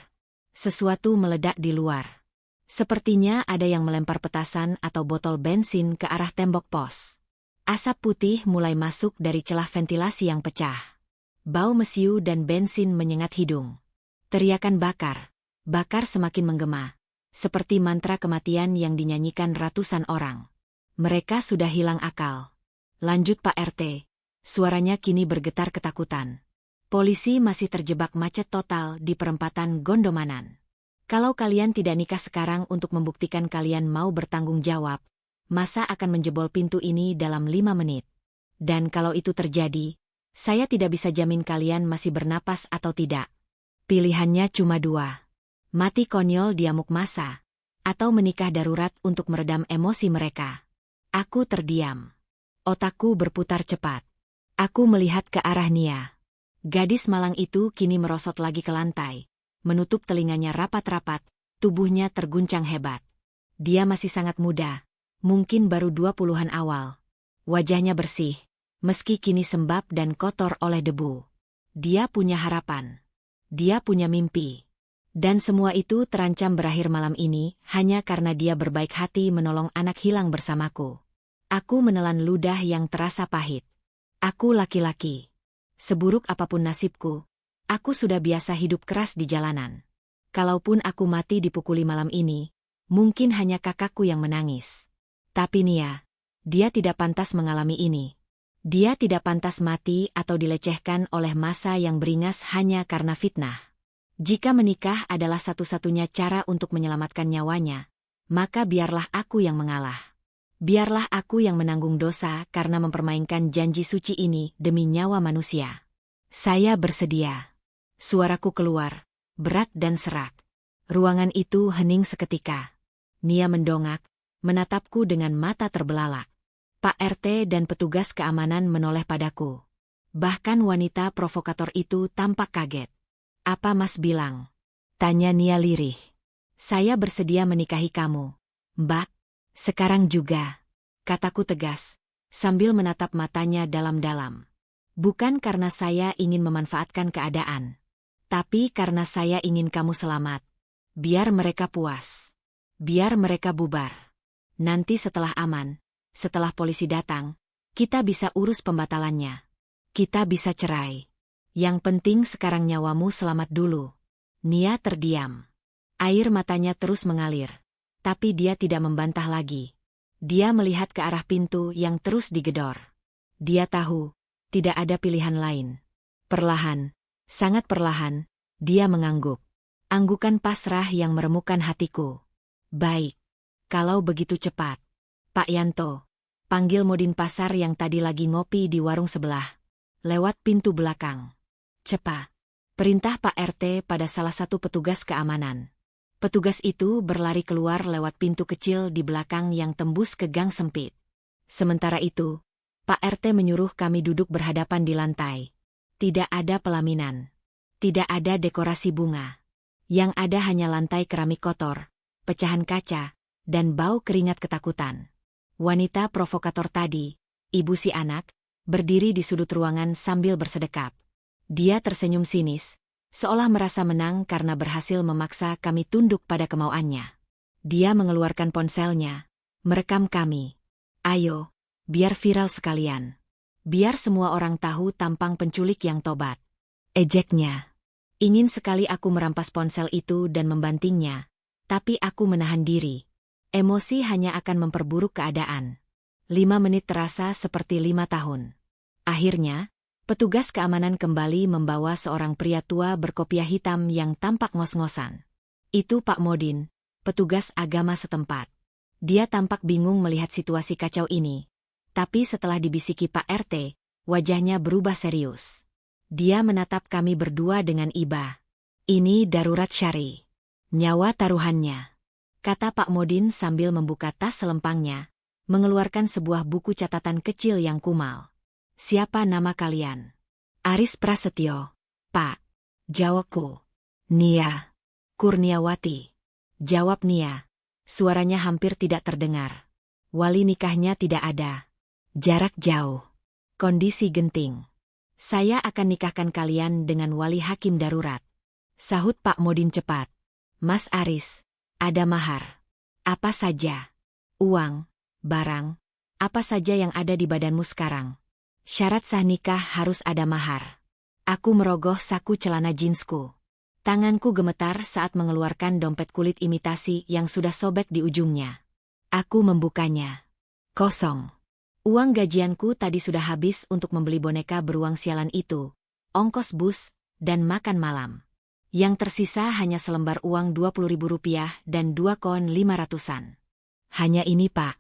Sesuatu meledak di luar. Sepertinya ada yang melempar petasan atau botol bensin ke arah tembok pos. Asap putih mulai masuk dari celah ventilasi yang pecah. Bau mesiu dan bensin menyengat hidung. Teriakan bakar. Bakar semakin menggema. Seperti mantra kematian yang dinyanyikan ratusan orang. Mereka sudah hilang akal. Lanjut Pak RT. Suaranya kini bergetar ketakutan. Polisi masih terjebak macet total di perempatan Gondomanan. Kalau kalian tidak nikah sekarang untuk membuktikan kalian mau bertanggung jawab, masa akan menjebol pintu ini dalam 5 menit. Dan kalau itu terjadi, saya tidak bisa jamin kalian masih bernapas atau tidak. Pilihannya cuma 2. Mati konyol di amuk masa, atau menikah darurat untuk meredam emosi mereka. Aku terdiam. Otakku berputar cepat. Aku melihat ke arah Nia. Gadis malang itu kini merosot lagi ke lantai. Menutup telinganya rapat-rapat, tubuhnya terguncang hebat. Dia masih sangat muda, mungkin baru 20-an awal. Wajahnya bersih, meski kini sembab dan kotor oleh debu. Dia punya harapan. Dia punya mimpi. Dan semua itu terancam berakhir malam ini hanya karena dia berbaik hati menolong anak hilang bersamaku. Aku menelan ludah yang terasa pahit. Aku laki-laki. Seburuk apapun nasibku, aku sudah biasa hidup keras di jalanan. Kalaupun aku mati dipukuli malam ini, mungkin hanya kakakku yang menangis. Tapi Nia, dia tidak pantas mengalami ini. Dia tidak pantas mati atau dilecehkan oleh massa yang beringas hanya karena fitnah. Jika menikah adalah satu-satunya cara untuk menyelamatkan nyawanya, maka biarlah aku yang mengalah. Biarlah aku yang menanggung dosa karena mempermainkan janji suci ini demi nyawa manusia. Saya bersedia. Suaraku keluar, berat dan serak. Ruangan itu hening seketika. Nia mendongak, menatapku dengan mata terbelalak. Pak RT dan petugas keamanan menoleh padaku. Bahkan wanita provokator itu tampak kaget. Apa Mas bilang? Tanya Nia lirih. Saya bersedia menikahi kamu. Mbak, sekarang juga. Kataku tegas, sambil menatap matanya dalam-dalam. Bukan karena saya ingin memanfaatkan keadaan. Tapi karena saya ingin kamu selamat. Biar mereka puas. Biar mereka bubar. Nanti setelah aman, setelah polisi datang, kita bisa urus pembatalannya. Kita bisa cerai. Yang penting sekarang nyawamu selamat dulu. Nia terdiam. Air matanya terus mengalir. Tapi dia tidak membantah lagi. Dia melihat ke arah pintu yang terus digedor. Dia tahu, tidak ada pilihan lain. Perlahan, sangat perlahan, dia mengangguk. Anggukan pasrah yang meremukkan hatiku. Baik. Kalau begitu cepat. Pak Yanto, panggil Modin Pasar yang tadi lagi ngopi di warung sebelah. Lewat pintu belakang. Cepat. Perintah Pak RT pada salah satu petugas keamanan. Petugas itu berlari keluar lewat pintu kecil di belakang yang tembus ke gang sempit. Sementara itu, Pak RT menyuruh kami duduk berhadapan di lantai. Tidak ada pelaminan. Tidak ada dekorasi bunga. Yang ada hanya lantai keramik kotor, pecahan kaca, dan bau keringat ketakutan. Wanita provokator tadi, ibu si anak, berdiri di sudut ruangan sambil bersedekap. Dia tersenyum sinis, seolah merasa menang karena berhasil memaksa kami tunduk pada kemauannya. Dia mengeluarkan ponselnya, merekam kami. Ayo, biar viral sekalian. Biar semua orang tahu tampang penculik yang tobat. Ejeknya. Ingin sekali aku merampas ponsel itu dan membantingnya, tapi aku menahan diri. Emosi hanya akan memperburuk keadaan. 5 menit terasa seperti 5 tahun. Akhirnya, petugas keamanan kembali membawa seorang pria tua berkopiah hitam yang tampak ngos-ngosan. Itu Pak Modin, petugas agama setempat. Dia tampak bingung melihat situasi kacau ini. Tapi setelah dibisiki Pak RT, wajahnya berubah serius. Dia menatap kami berdua dengan iba. Ini darurat syari. Nyawa taruhannya. kata Pak Modin sambil membuka tas selempangnya, mengeluarkan sebuah buku catatan kecil yang kumal. Siapa nama kalian? Aris Prasetyo, Pak. Jawabku. Nia. Kurniawati. Jawab Nia. Suaranya hampir tidak terdengar. Wali nikahnya tidak ada. Jarak jauh. Kondisi genting. Saya akan nikahkan kalian dengan wali hakim darurat. Sahut Pak Modin cepat. Mas Aris, ada mahar. Apa saja? Uang, barang, apa saja yang ada di badanmu sekarang. Syarat sah nikah harus ada mahar. Aku merogoh saku celana jeansku. Tanganku gemetar saat mengeluarkan dompet kulit imitasi yang sudah sobek di ujungnya. Aku membukanya. Kosong. Uang gajianku tadi sudah habis untuk membeli boneka beruang sialan itu, ongkos bus, dan makan malam. Yang tersisa hanya selembar uang Rp20.000 dan 2 koin 500-an. Hanya ini, Pak.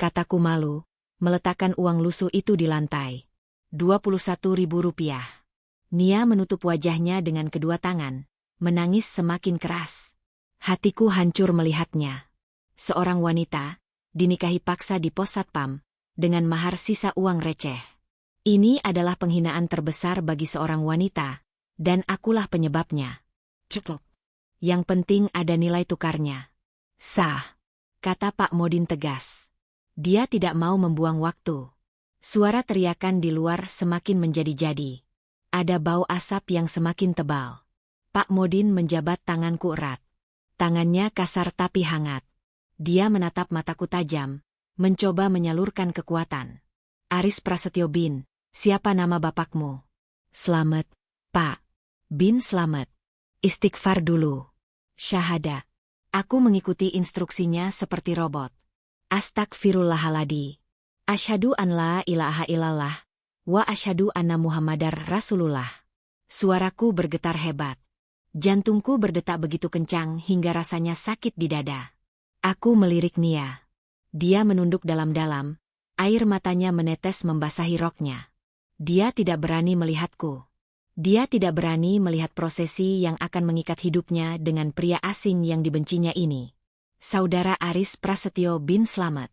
Kataku malu, meletakkan uang lusuh itu di lantai. Rp21.000. Nia menutup wajahnya dengan kedua tangan, menangis semakin keras. Hatiku hancur melihatnya. Seorang wanita, dinikahi paksa di pos satpam, dengan mahar sisa uang receh. Ini adalah penghinaan terbesar bagi seorang wanita, dan akulah penyebabnya. Cukup. Yang penting ada nilai tukarnya. Sah, kata Pak Modin tegas. Dia tidak mau membuang waktu. Suara teriakan di luar semakin menjadi-jadi. Ada bau asap yang semakin tebal. Pak Modin menjabat tanganku erat. Tangannya kasar tapi hangat. Dia menatap mataku tajam, mencoba menyalurkan kekuatan. Aris Prasetyo bin, siapa nama bapakmu? Slamet, Pak. Bin Slamet. Istighfar dulu. Syahada. Aku mengikuti instruksinya seperti robot. Astagfirullahaladzim. Asyhadu an la ilaha illallah, wa asyhadu anna Muhammadar Rasulullah. Suaraku bergetar hebat. Jantungku berdetak begitu kencang hingga rasanya sakit di dada. Aku melirik Nia. Dia menunduk dalam-dalam, air matanya menetes membasahi roknya. Dia tidak berani melihatku. Dia tidak berani melihat prosesi yang akan mengikat hidupnya dengan pria asing yang dibencinya ini. Saudara Aris Prasetyo bin Slamet.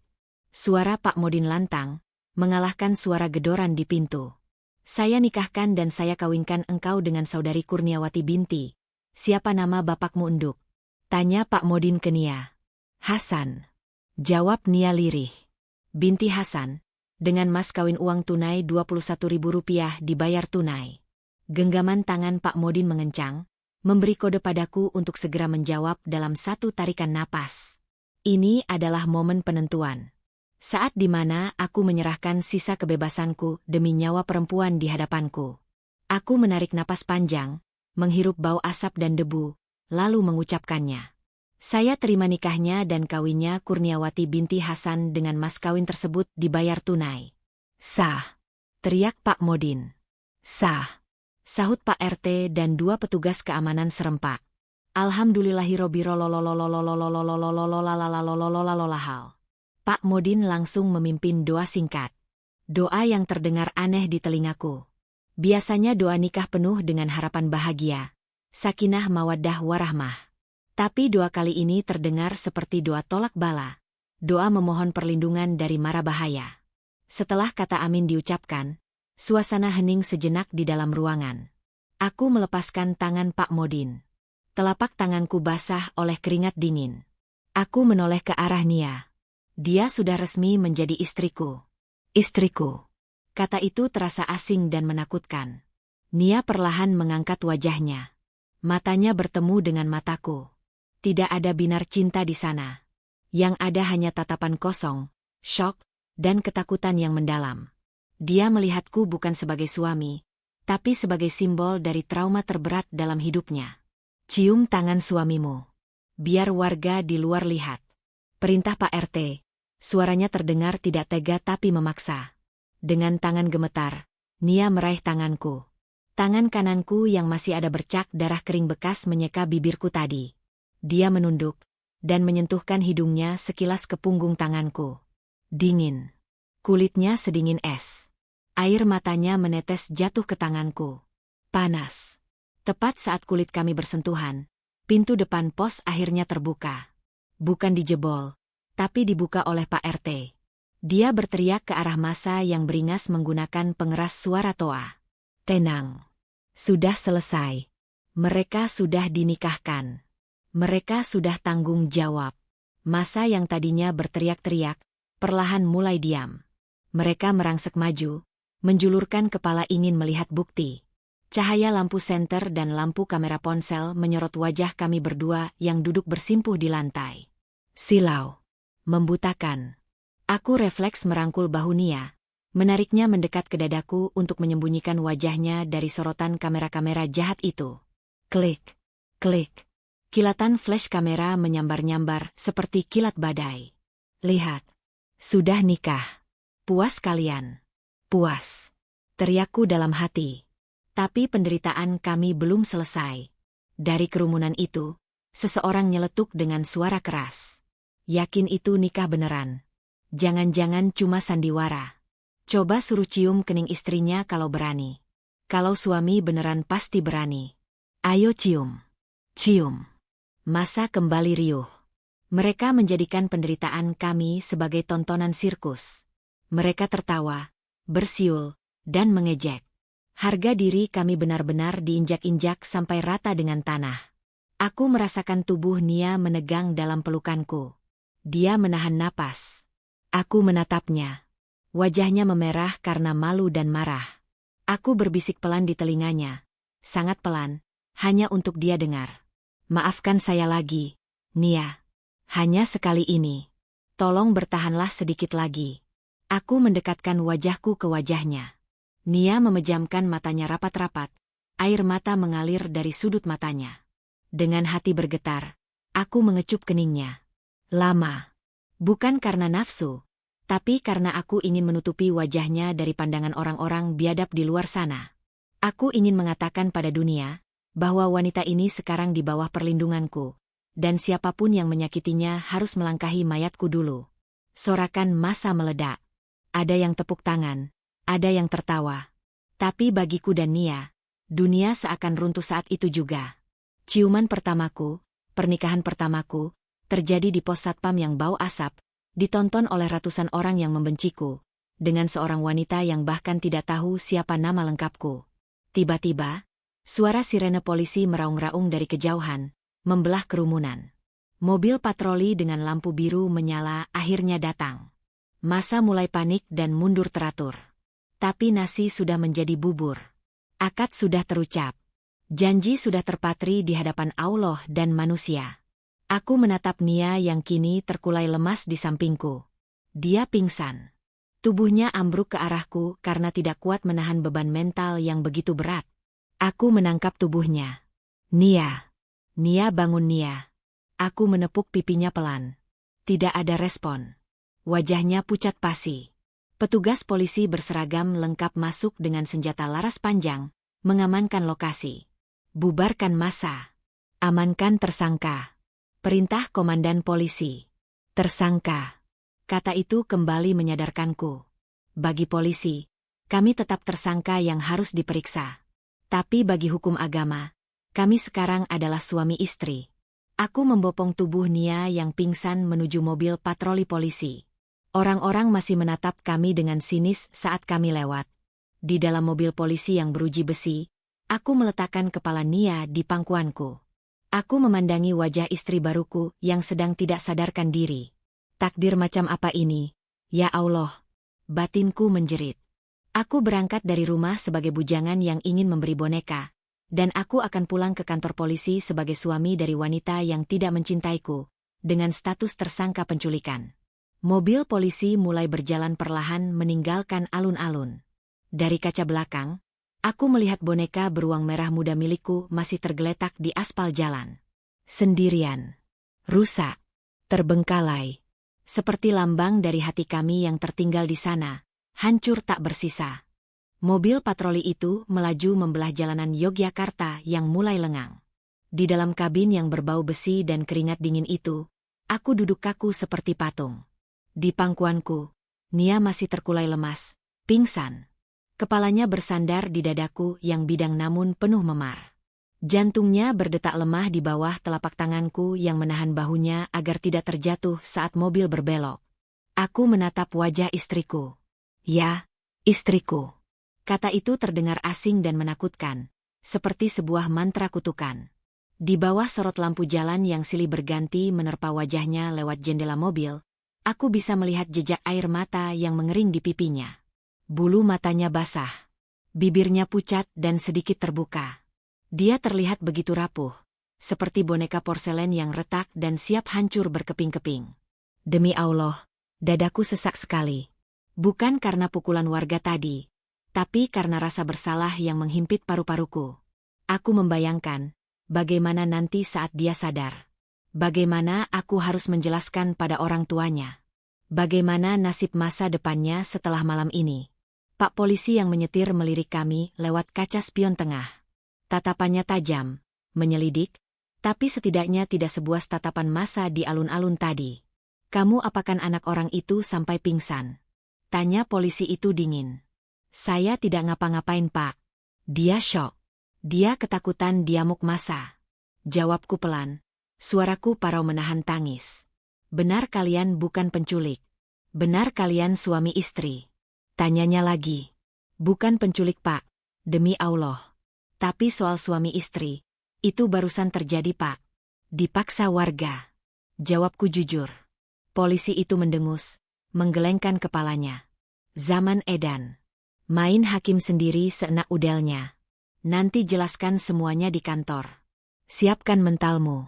Suara Pak Modin lantang, mengalahkan suara gedoran di pintu. Saya nikahkan dan saya kawinkan engkau dengan saudari Kurniawati binti. Siapa nama bapakmu enduk? Tanya Pak Modin ke Nia. Hasan. Jawab Nia lirih. Binti Hasan, dengan mas kawin uang tunai Rp21.000 dibayar tunai. Genggaman tangan Pak Modin mengencang, memberi kode padaku untuk segera menjawab dalam satu tarikan napas. Ini adalah momen penentuan. Saat di mana aku menyerahkan sisa kebebasanku demi nyawa perempuan di hadapanku. Aku menarik napas panjang, menghirup bau asap dan debu, lalu mengucapkannya. Saya terima nikahnya dan kawinnya Kurniawati binti Hasan dengan mas kawin tersebut dibayar tunai. Sah, teriak Pak Modin. Sah, sahut Pak RT dan 2 petugas keamanan serempak. Alhamdulillahirobbilalalalalalalalalalalalalalalalalalalal. Pak Modin langsung memimpin doa singkat. Doa yang terdengar aneh di telingaku. Biasanya doa nikah penuh dengan harapan bahagia, sakinah mawaddah warahmah. Tapi doa kali ini terdengar seperti doa tolak bala. Doa memohon perlindungan dari mara bahaya. Setelah kata amin diucapkan, suasana hening sejenak di dalam ruangan. Aku melepaskan tangan Pak Modin. Telapak tanganku basah oleh keringat dingin. Aku menoleh ke arah Nia. Dia sudah resmi menjadi istriku. Istriku. Kata itu terasa asing dan menakutkan. Nia perlahan mengangkat wajahnya. Matanya bertemu dengan mataku. Tidak ada binar cinta di sana. Yang ada hanya tatapan kosong, syok, dan ketakutan yang mendalam. Dia melihatku bukan sebagai suami, tapi sebagai simbol dari trauma terberat dalam hidupnya. Cium tangan suamimu. Biar warga di luar lihat. Perintah Pak RT. Suaranya terdengar tidak tega tapi memaksa. Dengan tangan gemetar, Nia meraih tanganku. Tangan kananku yang masih ada bercak darah kering bekas menyeka bibirku tadi. Dia menunduk, dan menyentuhkan hidungnya sekilas ke punggung tanganku. Dingin. Kulitnya sedingin es. Air matanya menetes jatuh ke tanganku. Panas. Tepat saat kulit kami bersentuhan, pintu depan pos akhirnya terbuka. bukan dijebol, tapi dibuka oleh Pak RT. Dia berteriak ke arah massa yang beringas menggunakan pengeras suara toa. Tenang. Sudah selesai. Mereka sudah dinikahkan. Mereka sudah tanggung jawab. Massa yang tadinya berteriak-teriak, perlahan mulai diam. Mereka merangsek maju, menjulurkan kepala ingin melihat bukti. Cahaya lampu senter dan lampu kamera ponsel menyorot wajah kami berdua yang duduk bersimpuh di lantai. Silau. Membutakan. Aku refleks merangkul bahu Nia, menariknya mendekat ke dadaku untuk menyembunyikan wajahnya dari sorotan kamera-kamera jahat itu. Klik. Klik. Kilatan flash kamera menyambar-nyambar seperti kilat badai. Lihat. Sudah nikah. Puas kalian. Puas. Teriakku dalam hati. Tapi penderitaan kami belum selesai. Dari kerumunan itu, seseorang nyeletuk dengan suara keras. Yakin itu nikah beneran. Jangan-jangan cuma sandiwara. Coba suruh cium kening istrinya kalau berani. Kalau suami beneran pasti berani. Ayo cium. Cium. Massa kembali riuh. Mereka menjadikan penderitaan kami sebagai tontonan sirkus. Mereka tertawa, bersiul, dan mengejek. Harga diri kami benar-benar diinjak-injak sampai rata dengan tanah. Aku merasakan tubuh Nia menegang dalam pelukanku. Dia menahan napas. Aku menatapnya. Wajahnya memerah karena malu dan marah. Aku berbisik pelan di telinganya. Sangat pelan, hanya untuk dia dengar. Maafkan saya lagi, Nia. Hanya sekali ini. Tolong bertahanlah sedikit lagi. Aku mendekatkan wajahku ke wajahnya. Nia memejamkan matanya rapat-rapat, air mata mengalir dari sudut matanya. Dengan hati bergetar, aku mengecup keningnya. Lama. Bukan karena nafsu, tapi karena aku ingin menutupi wajahnya dari pandangan orang-orang biadab di luar sana. Aku ingin mengatakan pada dunia, bahwa wanita ini sekarang di bawah perlindunganku, dan siapapun yang menyakitinya harus melangkahi mayatku dulu. Sorakan Massa meledak. Ada yang tepuk tangan. Ada yang tertawa. Tapi bagiku dan Nia, dunia seakan runtuh saat itu juga. Ciuman pertamaku, pernikahan pertamaku, terjadi di pos satpam yang bau asap, ditonton oleh ratusan orang yang membenciku, dengan seorang wanita yang bahkan tidak tahu siapa nama lengkapku. Tiba-tiba, suara sirene polisi meraung-raung dari kejauhan, membelah kerumunan. Mobil patroli dengan lampu biru menyala akhirnya datang. Massa mulai panik dan mundur teratur. Tapi nasi sudah menjadi bubur. Akad sudah terucap. Janji sudah terpatri di hadapan Allah dan manusia. Aku menatap Nia yang kini terkulai lemas di sampingku. Dia pingsan. Tubuhnya ambruk ke arahku karena tidak kuat menahan beban mental yang begitu berat. Aku menangkap tubuhnya. Nia. Nia, bangun Nia. Aku menepuk pipinya pelan. Tidak ada respon. Wajahnya pucat pasi. Petugas polisi berseragam lengkap masuk dengan senjata laras panjang, mengamankan lokasi. Bubarkan massa. Amankan tersangka. Perintah komandan polisi. Tersangka. Kata itu kembali menyadarkanku. Bagi polisi, kami tetap tersangka yang harus diperiksa. Tapi bagi hukum agama, kami sekarang adalah suami istri. Aku membopong tubuh Nia yang pingsan menuju mobil patroli polisi. Orang-orang masih menatap kami dengan sinis saat kami lewat. Di dalam mobil polisi yang beruji besi, aku meletakkan kepala Nia di pangkuanku. Aku memandangi wajah istri baruku yang sedang tidak sadarkan diri. Takdir macam apa ini? Ya Allah! Batinku menjerit. Aku berangkat dari rumah sebagai bujangan yang ingin memberi boneka, dan aku akan pulang ke kantor polisi sebagai suami dari wanita yang tidak mencintaiku, dengan status tersangka penculikan. Mobil polisi mulai berjalan perlahan meninggalkan alun-alun. Dari kaca belakang, aku melihat boneka beruang merah muda milikku masih tergeletak di aspal jalan. Sendirian. Rusak. Terbengkalai. Seperti lambang dari hati kami yang tertinggal di sana, hancur tak bersisa. Mobil patroli itu melaju membelah jalanan Yogyakarta yang mulai lengang. Di dalam kabin yang berbau besi dan keringat dingin itu, aku duduk kaku seperti patung. Di pangkuanku, Nia masih terkulai lemas, pingsan. Kepalanya bersandar di dadaku yang bidang namun penuh memar. Jantungnya berdetak lemah di bawah telapak tanganku yang menahan bahunya agar tidak terjatuh saat mobil berbelok. Aku menatap wajah istriku. Ya, istriku. Kata itu terdengar asing dan menakutkan, seperti sebuah mantra kutukan. Di bawah sorot lampu jalan yang silih berganti menerpa wajahnya lewat jendela mobil, aku bisa melihat jejak air mata yang mengering di pipinya. Bulu matanya basah. Bibirnya pucat dan sedikit terbuka. Dia terlihat begitu rapuh, seperti boneka porselen yang retak dan siap hancur berkeping-keping. Demi Allah, dadaku sesak sekali. Bukan karena pukulan warga tadi, tapi karena rasa bersalah yang menghimpit paru-paruku. Aku membayangkan, bagaimana nanti saat dia sadar. Bagaimana aku harus menjelaskan pada orang tuanya. Bagaimana nasib masa depannya setelah malam ini. Pak polisi yang menyetir melirik kami lewat kaca spion tengah. Tatapannya tajam, menyelidik, tapi setidaknya tidak sebuah tatapan massa di alun-alun tadi. Kamu apakan anak orang itu sampai pingsan? Tanya polisi itu dingin. Saya tidak ngapa-ngapain, Pak. Dia syok. Dia ketakutan diamuk massa. Jawabku pelan. Suaraku parau menahan tangis. Benar kalian bukan penculik. Benar kalian suami istri. Tanyanya lagi. Bukan penculik, Pak. Demi Allah. Tapi soal suami istri, itu barusan terjadi, Pak. Dipaksa warga. Jawabku jujur. Polisi itu mendengus, menggelengkan kepalanya. Zaman edan. Main hakim sendiri seenak udelnya. Nanti jelaskan semuanya di kantor. Siapkan mentalmu.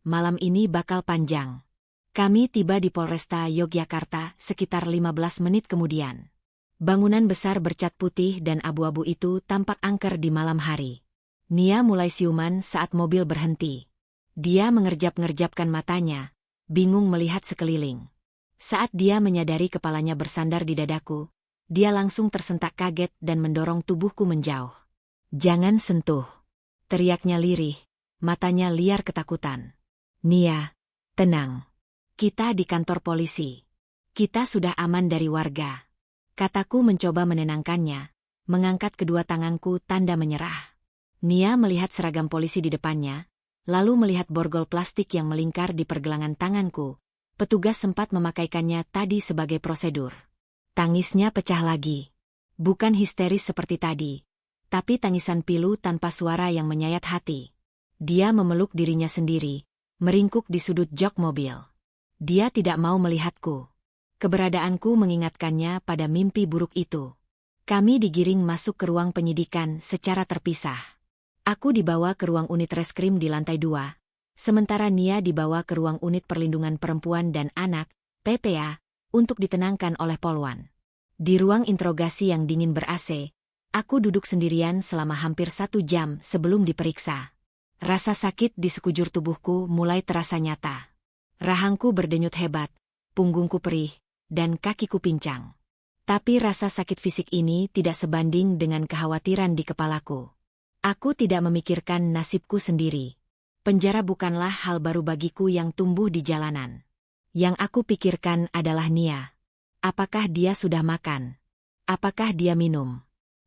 Malam ini bakal panjang. Kami tiba di Polresta Yogyakarta sekitar 15 menit kemudian. Bangunan besar bercat putih dan abu-abu itu tampak angker di malam hari. Nia mulai siuman saat mobil berhenti. Dia mengerjap-ngerjapkan matanya, bingung melihat sekeliling. Saat dia menyadari kepalanya bersandar di dadaku, dia langsung tersentak kaget dan mendorong tubuhku menjauh. Jangan sentuh. Teriaknya lirih, matanya liar ketakutan. Nia, tenang. Kita di kantor polisi. Kita sudah aman dari warga. Kataku mencoba menenangkannya, mengangkat kedua tanganku tanda menyerah. Nia melihat seragam polisi di depannya, lalu melihat borgol plastik yang melingkar di pergelangan tanganku. Petugas sempat memakaikannya tadi sebagai prosedur. Tangisnya pecah lagi. Bukan histeris seperti tadi, tapi tangisan pilu tanpa suara yang menyayat hati. Dia memeluk dirinya sendiri, meringkuk di sudut jok mobil. Dia tidak mau melihatku. Keberadaanku mengingatkannya pada mimpi buruk itu. Kami digiring masuk ke ruang penyidikan secara terpisah. Aku dibawa ke ruang unit reskrim di lantai 2, sementara Nia dibawa ke ruang unit perlindungan perempuan dan anak, PPA, untuk ditenangkan oleh Polwan. Di ruang interogasi yang dingin ber-AC, aku duduk sendirian selama hampir 1 jam sebelum diperiksa. Rasa sakit di sekujur tubuhku mulai terasa nyata. Rahangku berdenyut hebat, punggungku perih, dan kakiku pincang. Tapi rasa sakit fisik ini tidak sebanding dengan kekhawatiran di kepalaku. Aku tidak memikirkan nasibku sendiri. Penjara bukanlah hal baru bagiku yang tumbuh di jalanan. Yang aku pikirkan adalah Nia. Apakah dia sudah makan? Apakah dia minum?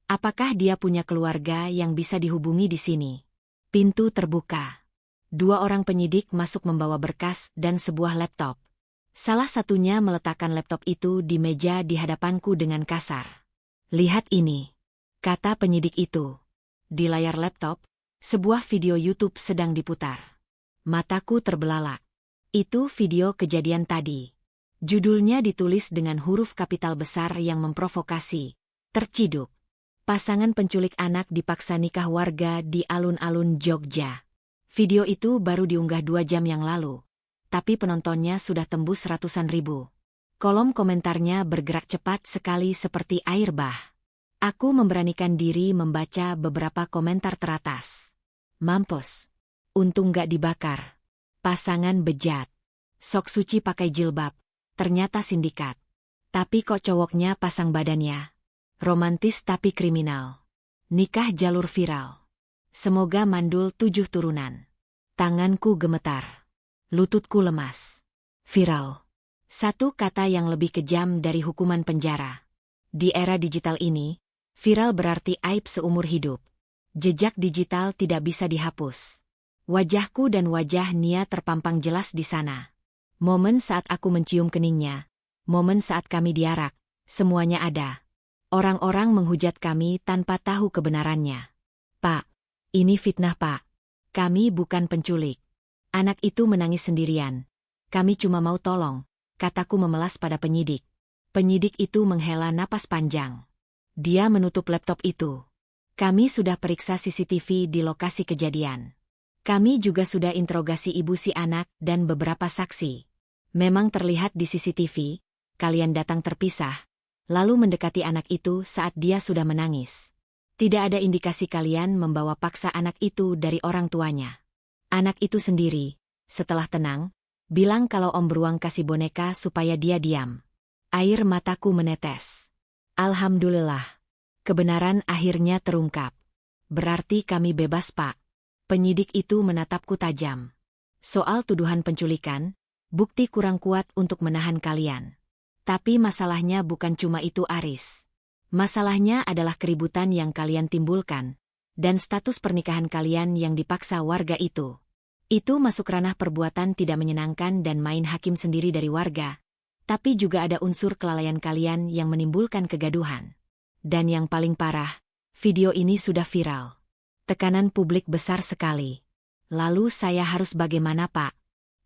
Apakah dia punya keluarga yang bisa dihubungi di sini? Pintu terbuka. 2 orang penyidik masuk membawa berkas dan sebuah laptop. Salah satunya meletakkan laptop itu di meja di hadapanku dengan kasar. Lihat ini, kata penyidik itu. Di layar laptop, sebuah video YouTube sedang diputar. Mataku terbelalak. Itu video kejadian tadi. Judulnya ditulis dengan huruf kapital besar yang memprovokasi. Terciduk. Pasangan penculik anak dipaksa nikah warga di alun-alun Jogja. Video itu baru diunggah 2 jam yang lalu. Tapi penontonnya sudah tembus ratusan ribu. Kolom komentarnya bergerak cepat sekali seperti air bah. Aku memberanikan diri membaca beberapa komentar teratas. Mampus. Untung gak dibakar. Pasangan bejat. Sok suci pakai jilbab. Ternyata sindikat. Tapi kok cowoknya pasang badannya. Romantis tapi kriminal. Nikah jalur viral. Semoga mandul 7 turunan. Tanganku gemetar. Lututku lemas. Viral. Satu kata yang lebih kejam dari hukuman penjara. Di era digital ini, viral berarti aib seumur hidup. Jejak digital tidak bisa dihapus. Wajahku dan wajah Nia terpampang jelas di sana. Momen saat aku mencium keningnya, momen saat kami diarak, semuanya ada. Orang-orang menghujat kami tanpa tahu kebenarannya. Pak, ini fitnah Pak. Kami bukan penculik. Anak itu menangis sendirian. Kami cuma mau tolong, kataku memelas pada penyidik. Penyidik itu menghela napas panjang. Dia menutup laptop itu. Kami sudah periksa CCTV di lokasi kejadian. Kami juga sudah interogasi ibu si anak dan beberapa saksi. Memang terlihat di CCTV, kalian datang terpisah, lalu mendekati anak itu saat dia sudah menangis. Tidak ada indikasi kalian membawa paksa anak itu dari orang tuanya. Anak itu sendiri, setelah tenang, bilang kalau Om Beruang kasih boneka supaya dia diam. Air mataku menetes. Alhamdulillah. Kebenaran akhirnya terungkap. Berarti kami bebas, Pak. Penyidik itu menatapku tajam. Soal tuduhan penculikan, bukti kurang kuat untuk menahan kalian. Tapi masalahnya bukan cuma itu, Aris. Masalahnya adalah keributan yang kalian timbulkan, dan status pernikahan kalian yang dipaksa warga itu. Itu masuk ranah perbuatan tidak menyenangkan dan main hakim sendiri dari warga, tapi juga ada unsur kelalaian kalian yang menimbulkan kegaduhan. Dan yang paling parah, video ini sudah viral. Tekanan publik besar sekali. Lalu saya harus bagaimana, Pak?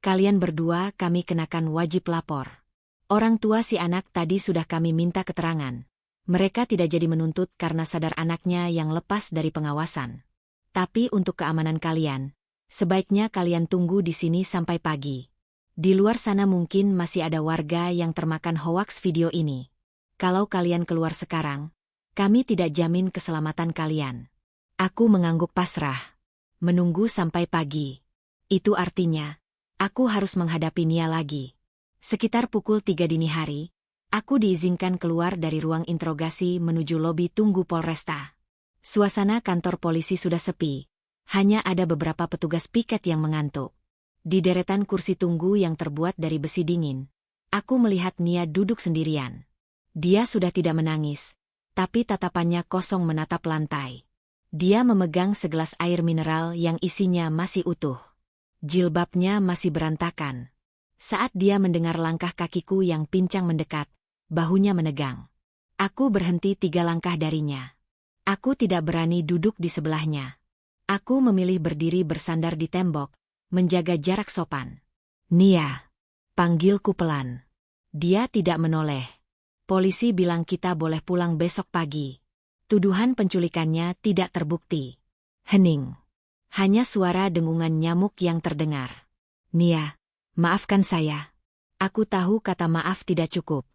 Kalian berdua kami kenakan wajib lapor. Orang tua si anak tadi sudah kami minta keterangan. Mereka tidak jadi menuntut karena sadar anaknya yang lepas dari pengawasan. Tapi untuk keamanan kalian, sebaiknya kalian tunggu di sini sampai pagi. Di luar sana mungkin masih ada warga yang termakan hoaks video ini. Kalau kalian keluar sekarang, kami tidak jamin keselamatan kalian. Aku mengangguk pasrah. Menunggu sampai pagi. Itu artinya, aku harus menghadapi Nia lagi. Sekitar pukul 3 dini hari, aku diizinkan keluar dari ruang interogasi menuju lobi tunggu Polresta. Suasana kantor polisi sudah sepi. Hanya ada beberapa petugas piket yang mengantuk. Di deretan kursi tunggu yang terbuat dari besi dingin, aku melihat Nia duduk sendirian. Dia sudah tidak menangis, tapi tatapannya kosong menatap lantai. Dia memegang segelas air mineral yang isinya masih utuh. Jilbabnya masih berantakan. Saat dia mendengar langkah kakiku yang pincang mendekat, bahunya menegang. Aku berhenti 3 langkah darinya. Aku tidak berani duduk di sebelahnya. Aku memilih berdiri bersandar di tembok, menjaga jarak sopan. Nia, panggilku pelan. Dia tidak menoleh. Polisi bilang kita boleh pulang besok pagi. Tuduhan penculikannya tidak terbukti. Hening. Hanya suara dengungan nyamuk yang terdengar. Nia, maafkan saya. Aku tahu kata maaf tidak cukup.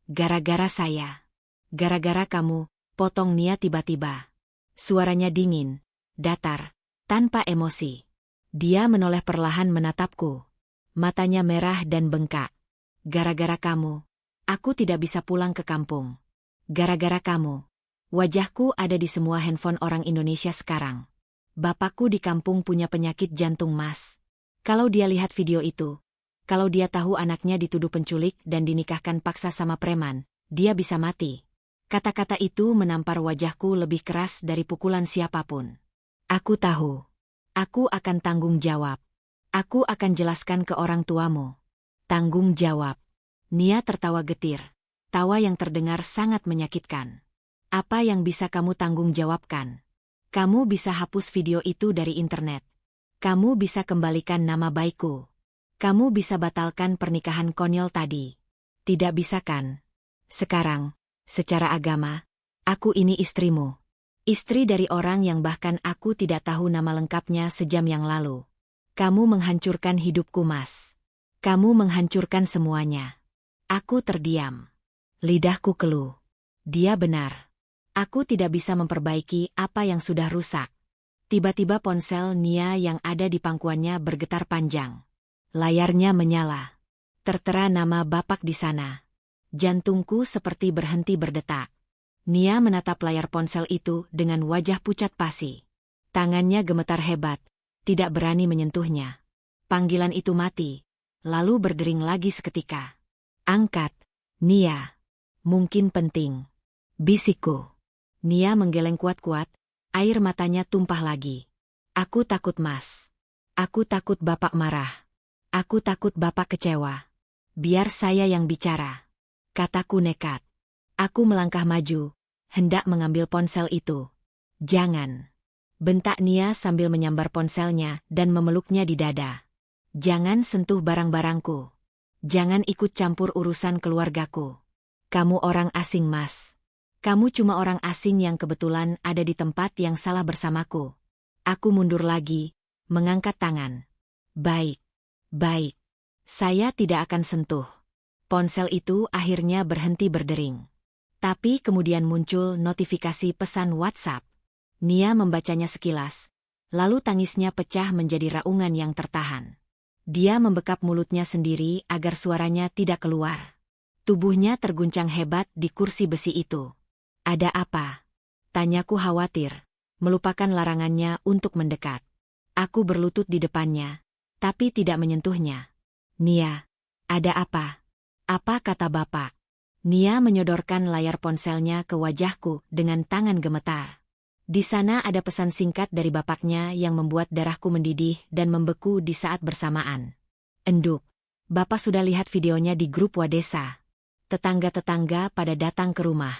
Gara-gara saya. Gara-gara kamu, potong Nia tiba-tiba. Suaranya dingin. Datar, tanpa emosi. Dia menoleh perlahan menatapku. Matanya merah dan bengkak. Gara-gara kamu, aku tidak bisa pulang ke kampung. Gara-gara kamu, wajahku ada di semua handphone orang Indonesia sekarang. Bapakku di kampung punya penyakit jantung, Mas. Kalau dia lihat video itu, kalau dia tahu anaknya dituduh penculik dan dinikahkan paksa sama preman, dia bisa mati. Kata-kata itu menampar wajahku lebih keras dari pukulan siapapun. Aku tahu. Aku akan tanggung jawab. Aku akan jelaskan ke orang tuamu. Tanggung jawab. Nia tertawa getir. Tawa yang terdengar sangat menyakitkan. Apa yang bisa kamu tanggung jawabkan? Kamu bisa hapus video itu dari internet. Kamu bisa kembalikan nama baikku. Kamu bisa batalkan pernikahan konyol tadi. Tidak bisa kan? Sekarang, secara agama, aku ini istrimu. Istri dari orang yang bahkan aku tidak tahu nama lengkapnya sejam yang lalu. Kamu menghancurkan hidupku, Mas. Kamu menghancurkan semuanya. Aku terdiam. Lidahku keluh. Dia benar. Aku tidak bisa memperbaiki apa yang sudah rusak. Tiba-tiba ponsel Nia yang ada di pangkuannya bergetar panjang. Layarnya menyala. Tertera nama Bapak di sana. Jantungku seperti berhenti berdetak. Nia menatap layar ponsel itu dengan wajah pucat pasi. Tangannya gemetar hebat, tidak berani menyentuhnya. Panggilan itu mati, lalu berdering lagi seketika. Angkat, Nia. Mungkin penting. Bisikku. Nia menggeleng kuat-kuat, Air matanya tumpah lagi. Aku takut, Mas. Aku takut Bapak marah. Aku takut Bapak kecewa. Biar saya yang bicara, kataku nekat. Aku melangkah maju, hendak mengambil ponsel itu. Jangan, bentak Nia sambil menyambar ponselnya dan memeluknya di dada. Jangan sentuh barang-barangku. Jangan ikut campur urusan keluargaku. Kamu orang asing, Mas. Kamu cuma orang asing yang kebetulan ada di tempat yang salah bersamaku. Aku mundur lagi, mengangkat tangan. Baik, baik. Saya tidak akan sentuh. Ponsel itu akhirnya berhenti berdering. Tapi kemudian muncul notifikasi pesan WhatsApp. Nia membacanya sekilas, lalu tangisnya pecah menjadi raungan yang tertahan. Dia membekap mulutnya sendiri agar suaranya tidak keluar. Tubuhnya terguncang hebat di kursi besi itu. Ada apa? Tanyaku khawatir, melupakan larangannya untuk mendekat. Aku berlutut di depannya, tapi tidak menyentuhnya. Nia, ada apa? Apa kata Bapak? Nia menyodorkan layar ponselnya ke wajahku dengan tangan gemetar. Di sana ada pesan singkat dari bapaknya yang membuat darahku mendidih dan membeku di saat bersamaan. Enduk, Bapak sudah lihat videonya di grup Wadesa. Tetangga-tetangga pada datang ke rumah.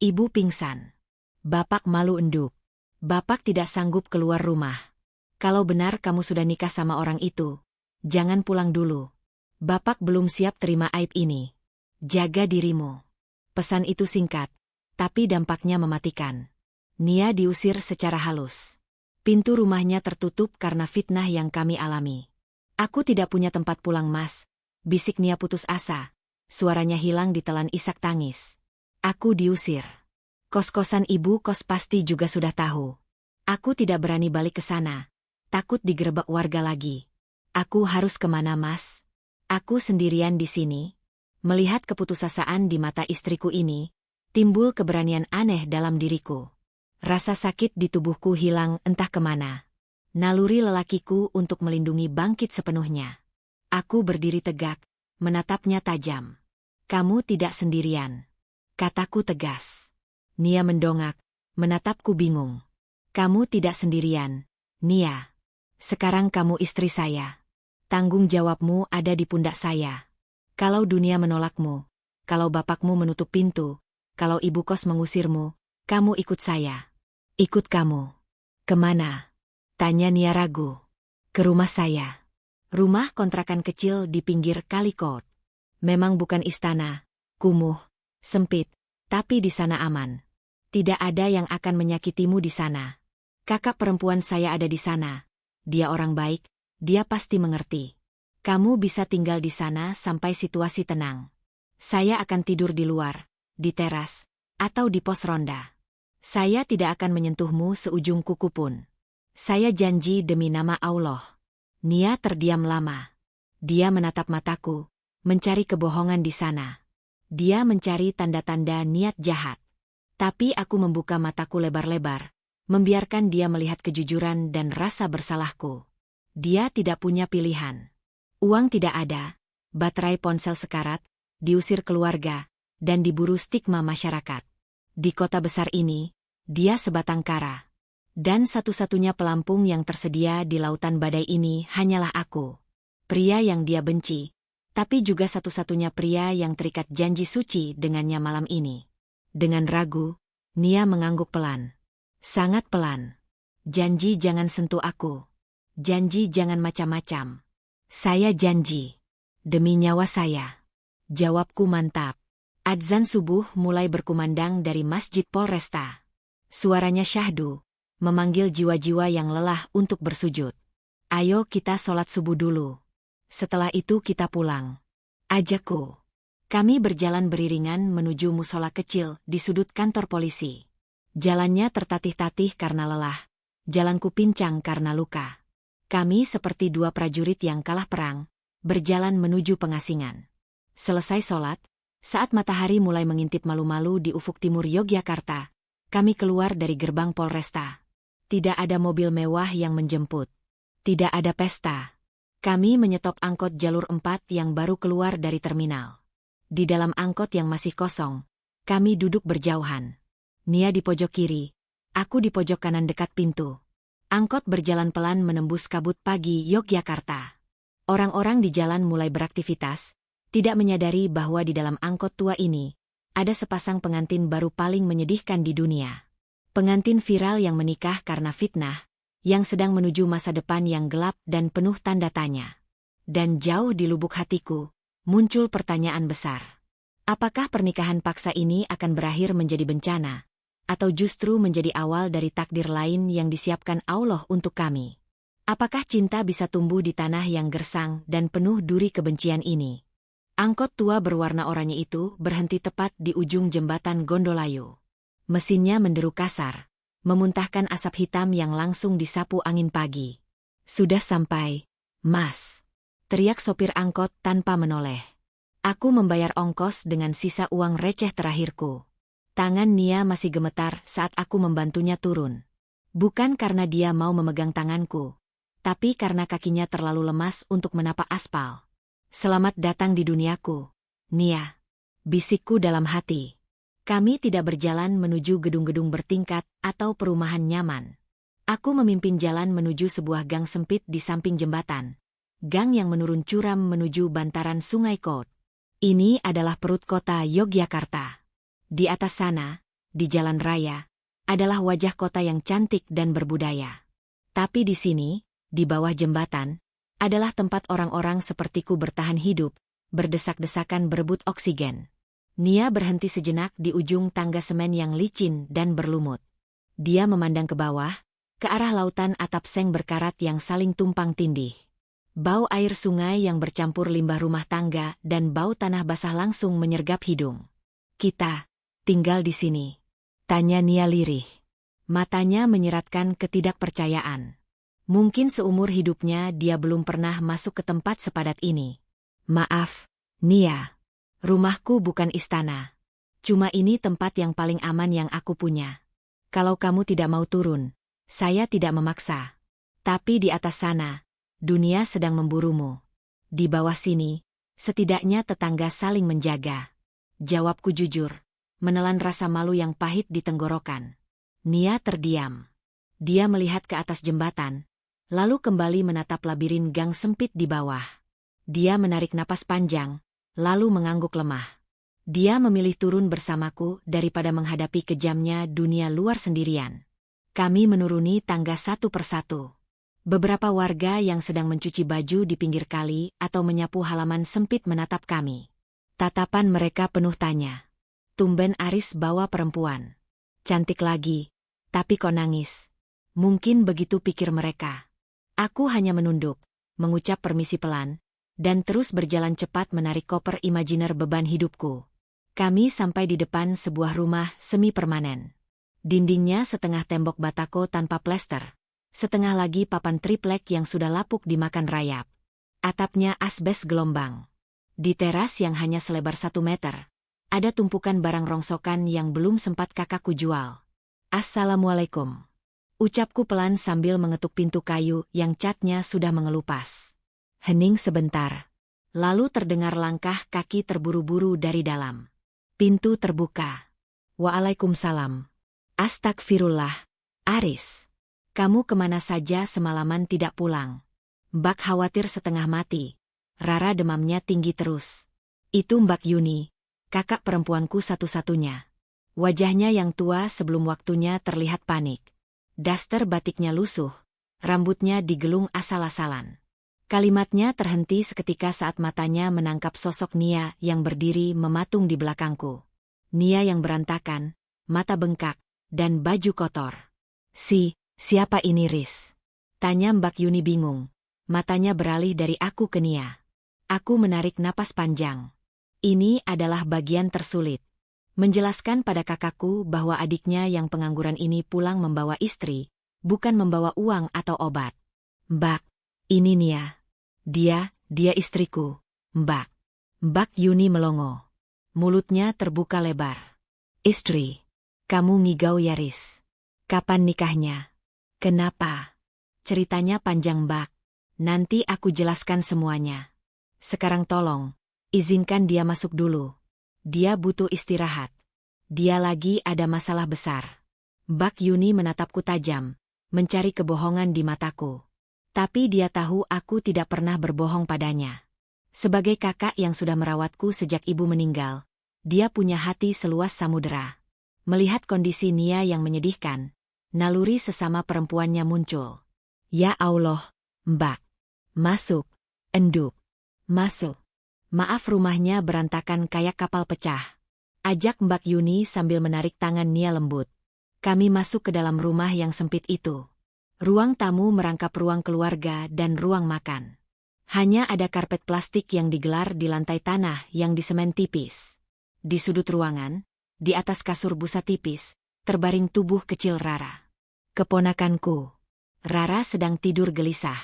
Ibu pingsan. Bapak malu, Enduk. Bapak tidak sanggup keluar rumah. Kalau benar kamu sudah nikah sama orang itu, jangan pulang dulu. Bapak belum siap terima aib ini. Jaga dirimu. Pesan itu singkat, tapi dampaknya mematikan. Nia diusir secara halus. Pintu rumahnya tertutup karena fitnah yang kami alami. Aku tidak punya tempat pulang, Mas. Bisik Nia putus asa. Suaranya hilang ditelan isak tangis. Aku diusir. Kos-kosan ibu kos pasti juga sudah tahu. Aku tidak berani balik ke sana. Takut digerebek warga lagi. Aku harus kemana, Mas? Aku sendirian di sini. Melihat keputusasaan di mata istriku ini, timbul keberanian aneh dalam diriku. Rasa sakit di tubuhku hilang entah kemana. Naluri lelakiku untuk melindungi bangkit sepenuhnya. Aku berdiri tegak, menatapnya tajam. Kamu tidak sendirian, kataku tegas. Nia mendongak, menatapku bingung. Kamu tidak sendirian, Nia. Sekarang kamu istri saya. Tanggung jawabmu ada di pundak saya. Kalau dunia menolakmu, kalau bapakmu menutup pintu, kalau ibu kos mengusirmu, kamu ikut saya. Ikut kamu. Kemana? Tanya Nia ragu. Ke rumah saya. Rumah kontrakan kecil di pinggir Kali Kot. Memang bukan istana, kumuh, sempit, tapi di sana aman. Tidak ada yang akan menyakitimu di sana. Kakak perempuan saya ada di sana. Dia orang baik, dia pasti mengerti. Kamu bisa tinggal di sana sampai situasi tenang. Saya akan tidur di luar, di teras, atau di pos ronda. Saya tidak akan menyentuhmu seujung kuku pun. Saya janji demi nama Allah. Nia terdiam lama. Dia menatap mataku, mencari kebohongan di sana. Dia mencari tanda-tanda niat jahat. Tapi aku membuka mataku lebar-lebar, membiarkan dia melihat kejujuran dan rasa bersalahku. Dia tidak punya pilihan. Uang tidak ada, baterai ponsel sekarat, diusir keluarga, dan diburu stigma masyarakat. Di kota besar ini, dia sebatang kara. Dan satu-satunya pelampung yang tersedia di lautan badai ini hanyalah aku. Pria yang dia benci, tapi juga satu-satunya pria yang terikat janji suci dengannya malam ini. Dengan ragu, Nia mengangguk pelan. Sangat pelan. Janji jangan sentuh aku. Janji jangan macam-macam. Saya janji. Demi nyawa saya. Jawabku mantap. Adzan subuh mulai berkumandang dari Masjid Polresta. Suaranya syahdu, memanggil jiwa-jiwa yang lelah untuk bersujud. Ayo kita sholat subuh dulu. Setelah itu kita pulang. Ajakku. Kami berjalan beriringan menuju musola kecil di sudut kantor polisi. Jalannya tertatih-tatih karena lelah. Jalanku pincang karena luka. Kami seperti dua prajurit yang kalah perang, berjalan menuju pengasingan. Selesai sholat, saat matahari mulai mengintip malu-malu di ufuk timur Yogyakarta, kami keluar dari gerbang Polresta. Tidak ada mobil mewah yang menjemput. Tidak ada pesta. Kami menyetop angkot jalur 4 yang baru keluar dari terminal. Di dalam angkot yang masih kosong, kami duduk berjauhan. Nia di pojok kiri, aku di pojok kanan dekat pintu. Angkot berjalan pelan menembus kabut pagi Yogyakarta. Orang-orang di jalan mulai beraktivitas, tidak menyadari bahwa di dalam angkot tua ini, ada sepasang pengantin baru paling menyedihkan di dunia. Pengantin viral yang menikah karena fitnah, yang sedang menuju masa depan yang gelap dan penuh tanda tanya. Dan jauh di lubuk hatiku, muncul pertanyaan besar. Apakah pernikahan paksa ini akan berakhir menjadi bencana? Atau justru menjadi awal dari takdir lain yang disiapkan Allah untuk kami? Apakah cinta bisa tumbuh di tanah yang gersang dan penuh duri kebencian ini? Angkot tua berwarna oranye itu berhenti tepat di ujung jembatan Gondolayo. Mesinnya menderu kasar, memuntahkan asap hitam yang langsung disapu angin pagi. "Sudah sampai, Mas," teriak sopir angkot tanpa menoleh. Aku membayar ongkos dengan sisa uang receh terakhirku. Tangan Nia masih gemetar saat aku membantunya turun. Bukan karena dia mau memegang tanganku, tapi karena kakinya terlalu lemas untuk menapak aspal. "Selamat datang di duniaku, Nia," bisikku dalam hati. Kami tidak berjalan menuju gedung-gedung bertingkat atau perumahan nyaman. Aku memimpin jalan menuju sebuah gang sempit di samping jembatan. Gang yang menurun curam menuju bantaran Sungai Kot. Ini adalah perut kota Yogyakarta. Di atas sana, di jalan raya, adalah wajah kota yang cantik dan berbudaya. Tapi di sini, di bawah jembatan, adalah tempat orang-orang sepertiku bertahan hidup, berdesak-desakan berebut oksigen. Nia berhenti sejenak di ujung tangga semen yang licin dan berlumut. Dia memandang ke bawah, ke arah lautan atap seng berkarat yang saling tumpang tindih. Bau air sungai yang bercampur limbah rumah tangga dan bau tanah basah langsung menyergap hidung. "Kita tinggal di sini?" tanya Nia lirih. Matanya menyiratkan ketidakpercayaan. Mungkin seumur hidupnya dia belum pernah masuk ke tempat sepadat ini. "Maaf, Nia. Rumahku bukan istana. Cuma ini tempat yang paling aman yang aku punya. Kalau kamu tidak mau turun, saya tidak memaksa. Tapi di atas sana, dunia sedang memburumu. Di bawah sini, setidaknya tetangga saling menjaga." Jawabku jujur, menelan rasa malu yang pahit di tenggorokan. Nia terdiam. Dia melihat ke atas jembatan, lalu kembali menatap labirin gang sempit di bawah. Dia menarik napas panjang, lalu mengangguk lemah. Dia memilih turun bersamaku daripada menghadapi kejamnya dunia luar sendirian. Kami menuruni tangga satu persatu. Beberapa warga yang sedang mencuci baju di pinggir kali atau menyapu halaman sempit menatap kami. Tatapan mereka penuh tanya. "Tumben Aris bawa perempuan. Cantik lagi, tapi kok nangis?" Mungkin begitu pikir mereka. Aku hanya menunduk, mengucap permisi pelan, dan terus berjalan cepat menarik koper imajiner beban hidupku. Kami sampai di depan sebuah rumah semi permanen. Dindingnya setengah tembok batako tanpa plester, setengah lagi papan triplek yang sudah lapuk dimakan rayap. Atapnya asbes gelombang. Di teras yang hanya selebar 1 meter, ada tumpukan barang rongsokan yang belum sempat kakakku jual. "Assalamualaikum," ucapku pelan sambil mengetuk pintu kayu yang catnya sudah mengelupas. Hening sebentar. Lalu terdengar langkah kaki terburu-buru dari dalam. Pintu terbuka. "Waalaikumsalam." "Astagfirullah, Aris. Kamu kemana saja semalaman tidak pulang?" Mbak khawatir setengah mati. Rara demamnya tinggi terus. "Itu Mbak Yuni, kakak perempuanku satu-satunya." Wajahnya yang tua sebelum waktunya terlihat panik. Daster batiknya lusuh, rambutnya digelung asal-asalan. Kalimatnya terhenti seketika saat matanya menangkap sosok Nia yang berdiri mematung di belakangku. Nia yang berantakan, mata bengkak, dan baju kotor. Siapa ini Riz?" tanya Mbak Yuni bingung. Matanya beralih dari aku ke Nia. Aku menarik napas panjang. Ini adalah bagian tersulit. Menjelaskan pada kakakku bahwa adiknya yang pengangguran ini pulang membawa istri, bukan membawa uang atau obat. "Mbak, ini Nia. Dia istriku, Mbak." Mbak Yuni melongo. Mulutnya terbuka lebar. "Istri? Kamu ngigau ya Riz? Kapan nikahnya? Kenapa?" "Ceritanya panjang Mbak. Nanti aku jelaskan semuanya. Sekarang tolong, izinkan dia masuk dulu. Dia butuh istirahat. Dia lagi ada masalah besar." Mbak Yuni menatapku tajam, mencari kebohongan di mataku. Tapi dia tahu aku tidak pernah berbohong padanya. Sebagai kakak yang sudah merawatku sejak ibu meninggal, dia punya hati seluas samudera. Melihat kondisi Nia yang menyedihkan, naluri sesama perempuannya muncul. Ya Allah, Mbak. Masuk, enduk. Masuk. Maaf rumahnya berantakan kayak kapal pecah. Ajak Mbak Yuni sambil menarik tangan Nia lembut. Kami masuk ke dalam rumah yang sempit itu. Ruang tamu merangkap ruang keluarga dan ruang makan. Hanya ada karpet plastik yang digelar di lantai tanah yang disemen tipis. Di sudut ruangan, di atas kasur busa tipis, terbaring tubuh kecil Rara. Keponakanku. Rara sedang tidur gelisah.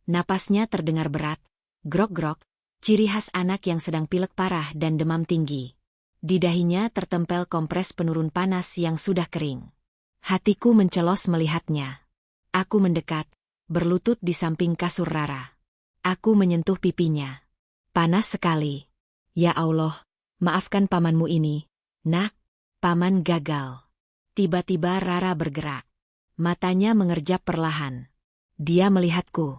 Napasnya terdengar berat, grok-grok, ciri khas anak yang sedang pilek parah dan demam tinggi. Di dahinya tertempel kompres penurun panas yang sudah kering. Hatiku mencelos melihatnya. Aku mendekat, berlutut di samping kasur Rara. Aku menyentuh pipinya. Panas sekali. Ya Allah, maafkan pamanmu ini. Nak, paman gagal. Tiba-tiba Rara bergerak. Matanya mengerjap perlahan. Dia melihatku.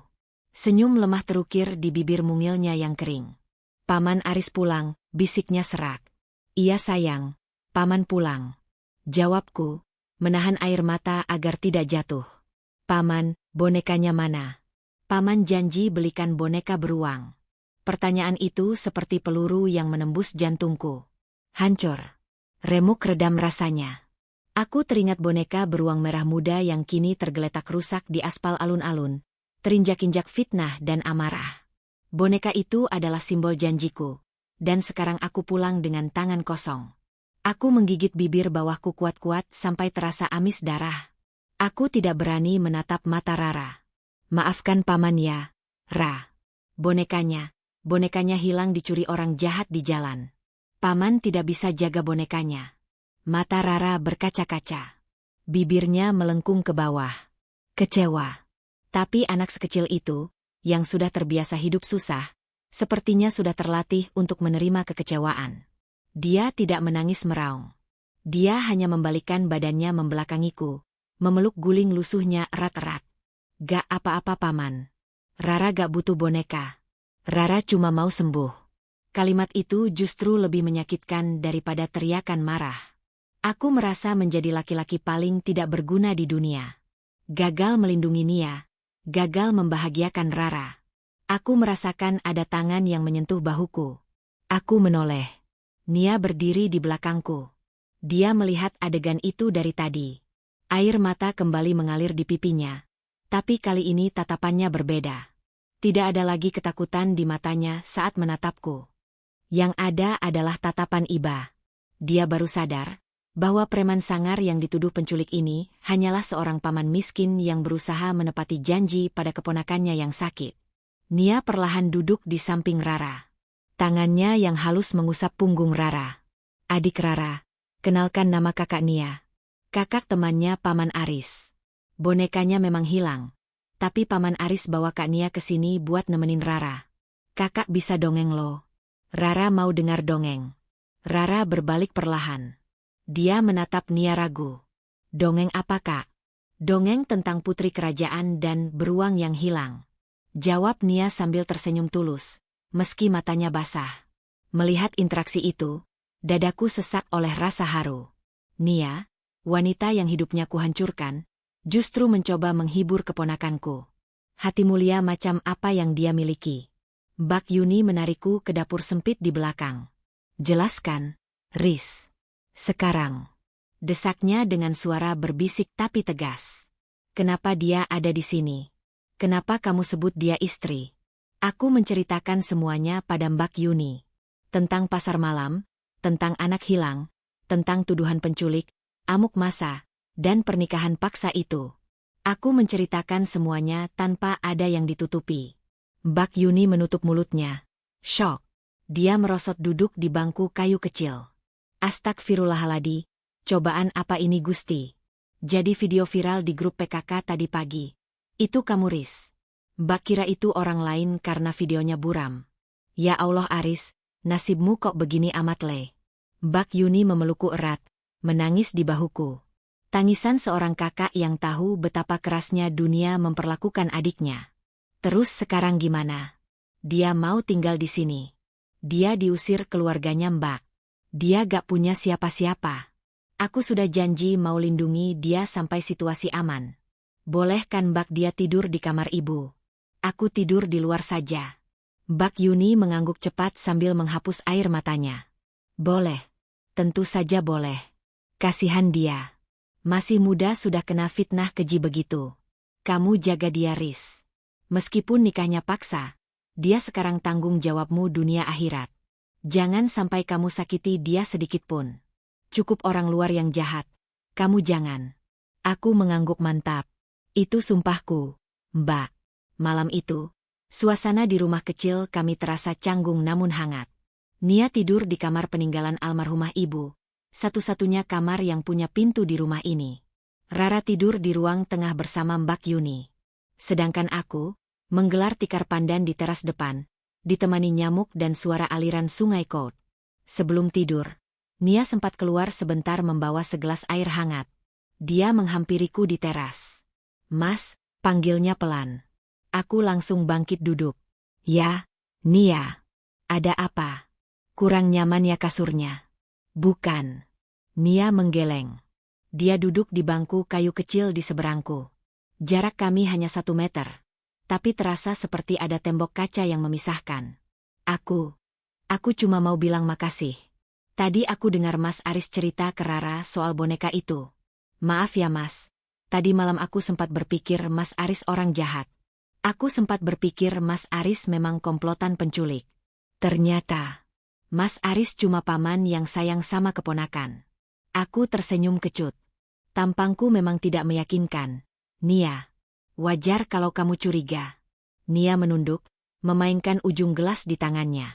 Senyum lemah terukir di bibir mungilnya yang kering. Paman Aris pulang, bisiknya serak. Iya sayang, paman pulang. Jawabku, menahan air mata agar tidak jatuh. Paman, bonekanya mana? Paman janji belikan boneka beruang. Pertanyaan itu seperti peluru yang menembus jantungku. Hancur. Remuk redam rasanya. Aku teringat boneka beruang merah muda yang kini tergeletak rusak di aspal alun-alun, terinjak-injak fitnah dan amarah. Boneka itu adalah simbol janjiku, dan sekarang aku pulang dengan tangan kosong. Aku menggigit bibir bawahku kuat-kuat sampai terasa amis darah. Aku tidak berani menatap mata Rara. Maafkan paman ya, Ra. Bonekanya hilang dicuri orang jahat di jalan. Paman tidak bisa jaga bonekanya. Mata Rara berkaca-kaca. Bibirnya melengkung ke bawah. Kecewa. Tapi anak sekecil itu, yang sudah terbiasa hidup susah, sepertinya sudah terlatih untuk menerima kekecewaan. Dia tidak menangis meraung. Dia hanya membalikkan badannya membelakangiku, memeluk guling lusuhnya erat-erat. Gak apa-apa paman. Rara gak butuh boneka. Rara cuma mau sembuh. Kalimat itu justru lebih menyakitkan daripada teriakan marah. Aku merasa menjadi laki-laki paling tidak berguna di dunia. Gagal melindungi Nia. Gagal membahagiakan Rara. Aku merasakan ada tangan yang menyentuh bahuku. Aku menoleh. Nia berdiri di belakangku. Dia melihat adegan itu dari tadi. Air mata kembali mengalir di pipinya. Tapi kali ini tatapannya berbeda. Tidak ada lagi ketakutan di matanya saat menatapku. Yang ada adalah tatapan iba. Dia baru sadar bahwa preman sangar yang dituduh penculik ini hanyalah seorang paman miskin yang berusaha menepati janji pada keponakannya yang sakit. Nia perlahan duduk di samping Rara. Tangannya yang halus mengusap punggung Rara. Adik Rara, kenalkan nama kakak Nia. Kakak temannya Paman Aris. Bonekanya memang hilang. Tapi Paman Aris bawa Kak Nia ke sini buat nemenin Rara. Kakak bisa dongeng lo. Rara mau dengar dongeng. Rara berbalik perlahan. Dia menatap Nia ragu. Dongeng apa kak? Dongeng tentang putri kerajaan dan beruang yang hilang. Jawab Nia sambil tersenyum tulus, meski matanya basah. Melihat interaksi itu, dadaku sesak oleh rasa haru. Nia, wanita yang hidupnya kuhancurkan, justru mencoba menghibur keponakanku. Hati mulia macam apa yang dia miliki. Mbak Yuni menarikku ke dapur sempit di belakang. Jelaskan, Riz. Sekarang. Desaknya dengan suara berbisik tapi tegas. Kenapa dia ada di sini? Kenapa kamu sebut dia istri? Aku menceritakan semuanya pada Mbak Yuni. Tentang pasar malam, tentang anak hilang, tentang tuduhan penculik, amuk massa, dan pernikahan paksa itu. Aku menceritakan semuanya tanpa ada yang ditutupi. Mbak Yuni menutup mulutnya. Syok. Dia merosot duduk di bangku kayu kecil. Astagfirullahaladzim, cobaan apa ini Gusti? Jadi video viral di grup PKK tadi pagi. Itu kamu Riz. Mbak kira itu orang lain karena videonya buram. Ya Allah Aris, nasibmu kok begini amat le. Mbak Yuni memelukku erat, menangis di bahuku. Tangisan seorang kakak yang tahu betapa kerasnya dunia memperlakukan adiknya. Terus sekarang gimana? Dia mau tinggal di sini. Dia diusir keluarganya Mbak. Dia gak punya siapa-siapa. Aku sudah janji mau lindungi dia sampai situasi aman. Boleh kan Mbak dia tidur di kamar ibu? Aku tidur di luar saja. Mbak Yuni mengangguk cepat sambil menghapus air matanya. Boleh. Tentu saja boleh. Kasihan dia. Masih muda sudah kena fitnah keji begitu. Kamu jaga dia Riz. Meskipun nikahnya paksa, dia sekarang tanggung jawabmu dunia akhirat. Jangan sampai kamu sakiti dia sedikit pun. Cukup orang luar yang jahat. Kamu jangan. Aku mengangguk mantap. Itu sumpahku, Mbak. Malam itu, suasana di rumah kecil kami terasa canggung namun hangat. Nia tidur di kamar peninggalan almarhumah ibu. Satu-satunya kamar yang punya pintu di rumah ini. Rara tidur di ruang tengah bersama Mbak Yuni. Sedangkan aku, menggelar tikar pandan di teras depan, ditemani nyamuk dan suara aliran sungai Kout. Sebelum tidur, Nia sempat keluar sebentar membawa segelas air hangat. Dia menghampiriku di teras. Mas, panggilnya pelan. Aku langsung bangkit duduk. Ya, Nia. Ada apa? Kurang nyaman ya kasurnya? Bukan. Nia menggeleng. Dia duduk di bangku kayu kecil di seberangku. Jarak kami hanya 1 meter. Tapi terasa seperti ada tembok kaca yang memisahkan. Aku cuma mau bilang makasih. Tadi aku dengar Mas Aris cerita ke Rara soal boneka itu. Maaf ya Mas. Tadi malam aku sempat berpikir Mas Aris orang jahat. Aku sempat berpikir Mas Aris memang komplotan penculik. Ternyata Mas Aris cuma paman yang sayang sama keponakan. Aku tersenyum kecut. Tampangku memang tidak meyakinkan. Nia, wajar kalau kamu curiga. Nia menunduk, memainkan ujung gelas di tangannya.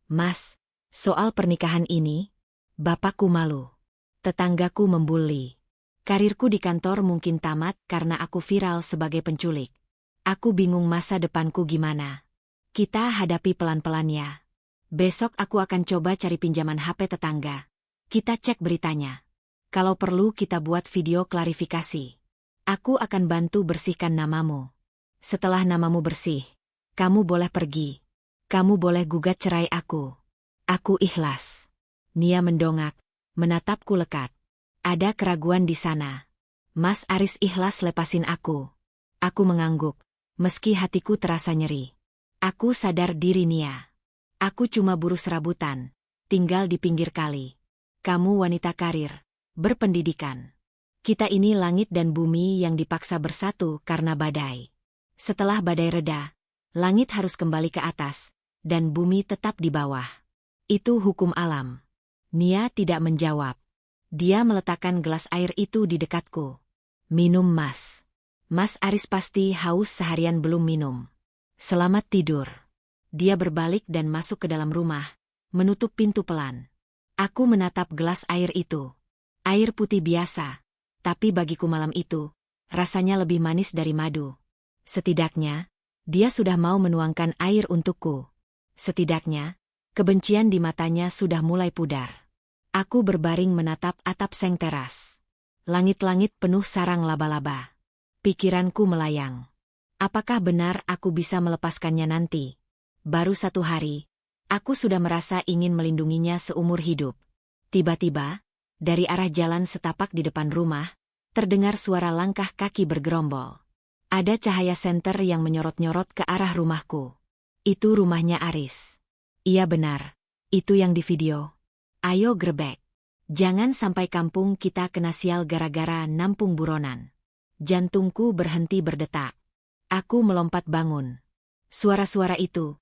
Mas, soal pernikahan ini, bapakku malu. Tetanggaku membuli. Karirku di kantor mungkin tamat karena aku viral sebagai penculik. Aku bingung masa depanku gimana. Kita hadapi pelan-pelan ya. Besok aku akan coba cari pinjaman HP tetangga. Kita cek beritanya. Kalau perlu kita buat video klarifikasi. Aku akan bantu bersihkan namamu. Setelah namamu bersih, kamu boleh pergi. Kamu boleh gugat cerai aku. Aku ikhlas. Nia mendongak, menatapku lekat. Ada keraguan di sana. Mas Aris ikhlas lepasin aku. Aku mengangguk, meski hatiku terasa nyeri. Aku sadar diri Nia. Aku cuma buruh serabutan, tinggal di pinggir kali. Kamu wanita karir, berpendidikan. Kita ini langit dan bumi yang dipaksa bersatu karena badai. Setelah badai reda, langit harus kembali ke atas, dan bumi tetap di bawah. Itu hukum alam. Nia tidak menjawab. Dia meletakkan gelas air itu di dekatku. Minum Mas. Mas Aris pasti haus seharian belum minum. Selamat tidur. Dia berbalik dan masuk ke dalam rumah, menutup pintu pelan. Aku menatap gelas air itu. Air putih biasa, tapi bagiku malam itu, rasanya lebih manis dari madu. Setidaknya, dia sudah mau menuangkan air untukku. Setidaknya, kebencian di matanya sudah mulai pudar. Aku berbaring menatap atap seng teras. Langit-langit penuh sarang laba-laba. Pikiranku melayang. Apakah benar aku bisa melepaskannya nanti? Baru 1 hari, aku sudah merasa ingin melindunginya seumur hidup. Tiba-tiba, dari arah jalan setapak di depan rumah, terdengar suara langkah kaki bergerombol. Ada cahaya senter yang menyorot-nyorot ke arah rumahku. Itu rumahnya Aris. Iya benar, itu yang di video. Ayo grebek. Jangan sampai kampung kita kena sial gara-gara nampung buronan. Jantungku berhenti berdetak. Aku melompat bangun. Suara-suara itu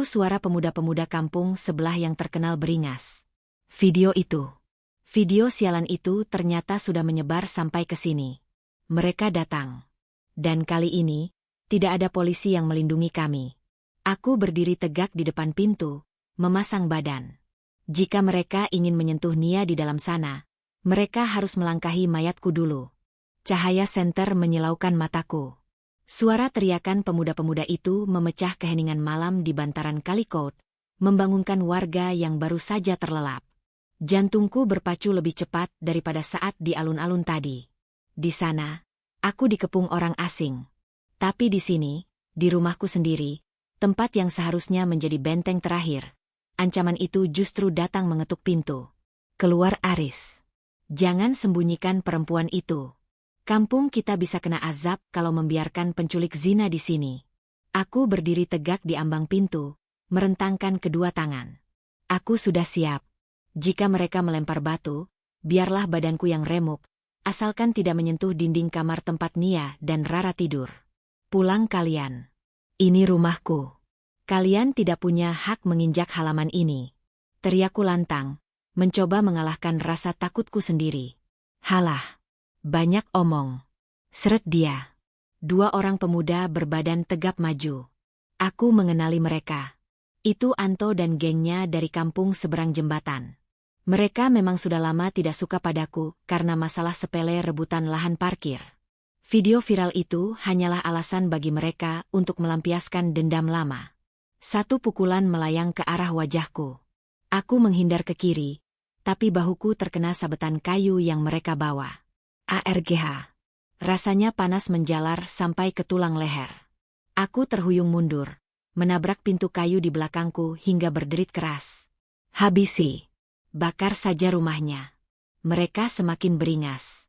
suara pemuda-pemuda kampung sebelah yang terkenal beringas. Video sialan itu ternyata sudah menyebar sampai ke sini. Mereka datang. Dan kali ini, tidak ada polisi yang melindungi kami. Aku berdiri tegak di depan pintu, memasang badan. Jika mereka ingin menyentuh Nia di dalam sana, mereka harus melangkahi mayatku dulu. Cahaya senter menyilaukan mataku. Suara teriakan pemuda-pemuda itu memecah keheningan malam di bantaran Kali Kout, membangunkan warga yang baru saja terlelap. Jantungku berpacu lebih cepat daripada saat di alun-alun tadi. Di sana, aku dikepung orang asing. Tapi di sini, di rumahku sendiri, tempat yang seharusnya menjadi benteng terakhir, ancaman itu justru datang mengetuk pintu. Keluar Aris. Jangan sembunyikan perempuan itu. Kampung kita bisa kena azab kalau membiarkan penculik zina di sini. Aku berdiri tegak di ambang pintu, merentangkan kedua tangan. Aku sudah siap. Jika mereka melempar batu, biarlah badanku yang remuk, asalkan tidak menyentuh dinding kamar tempat Nia dan Rara tidur. Pulang kalian. Ini rumahku. Kalian tidak punya hak menginjak halaman ini. Teriakku lantang, mencoba mengalahkan rasa takutku sendiri. Halah. Banyak omong. Seret dia. Dua orang pemuda berbadan tegap maju. Aku mengenali mereka. Itu Anto dan gengnya dari kampung seberang jembatan. Mereka memang sudah lama tidak suka padaku karena masalah sepele rebutan lahan parkir. Video viral itu hanyalah alasan bagi mereka untuk melampiaskan dendam lama. Satu pukulan melayang ke arah wajahku. Aku menghindar ke kiri, tapi bahuku terkena sabetan kayu yang mereka bawa. ARGH. Rasanya panas menjalar sampai ke tulang leher. Aku terhuyung mundur, menabrak pintu kayu di belakangku hingga berderit keras. Habisi. Bakar saja rumahnya. Mereka semakin beringas.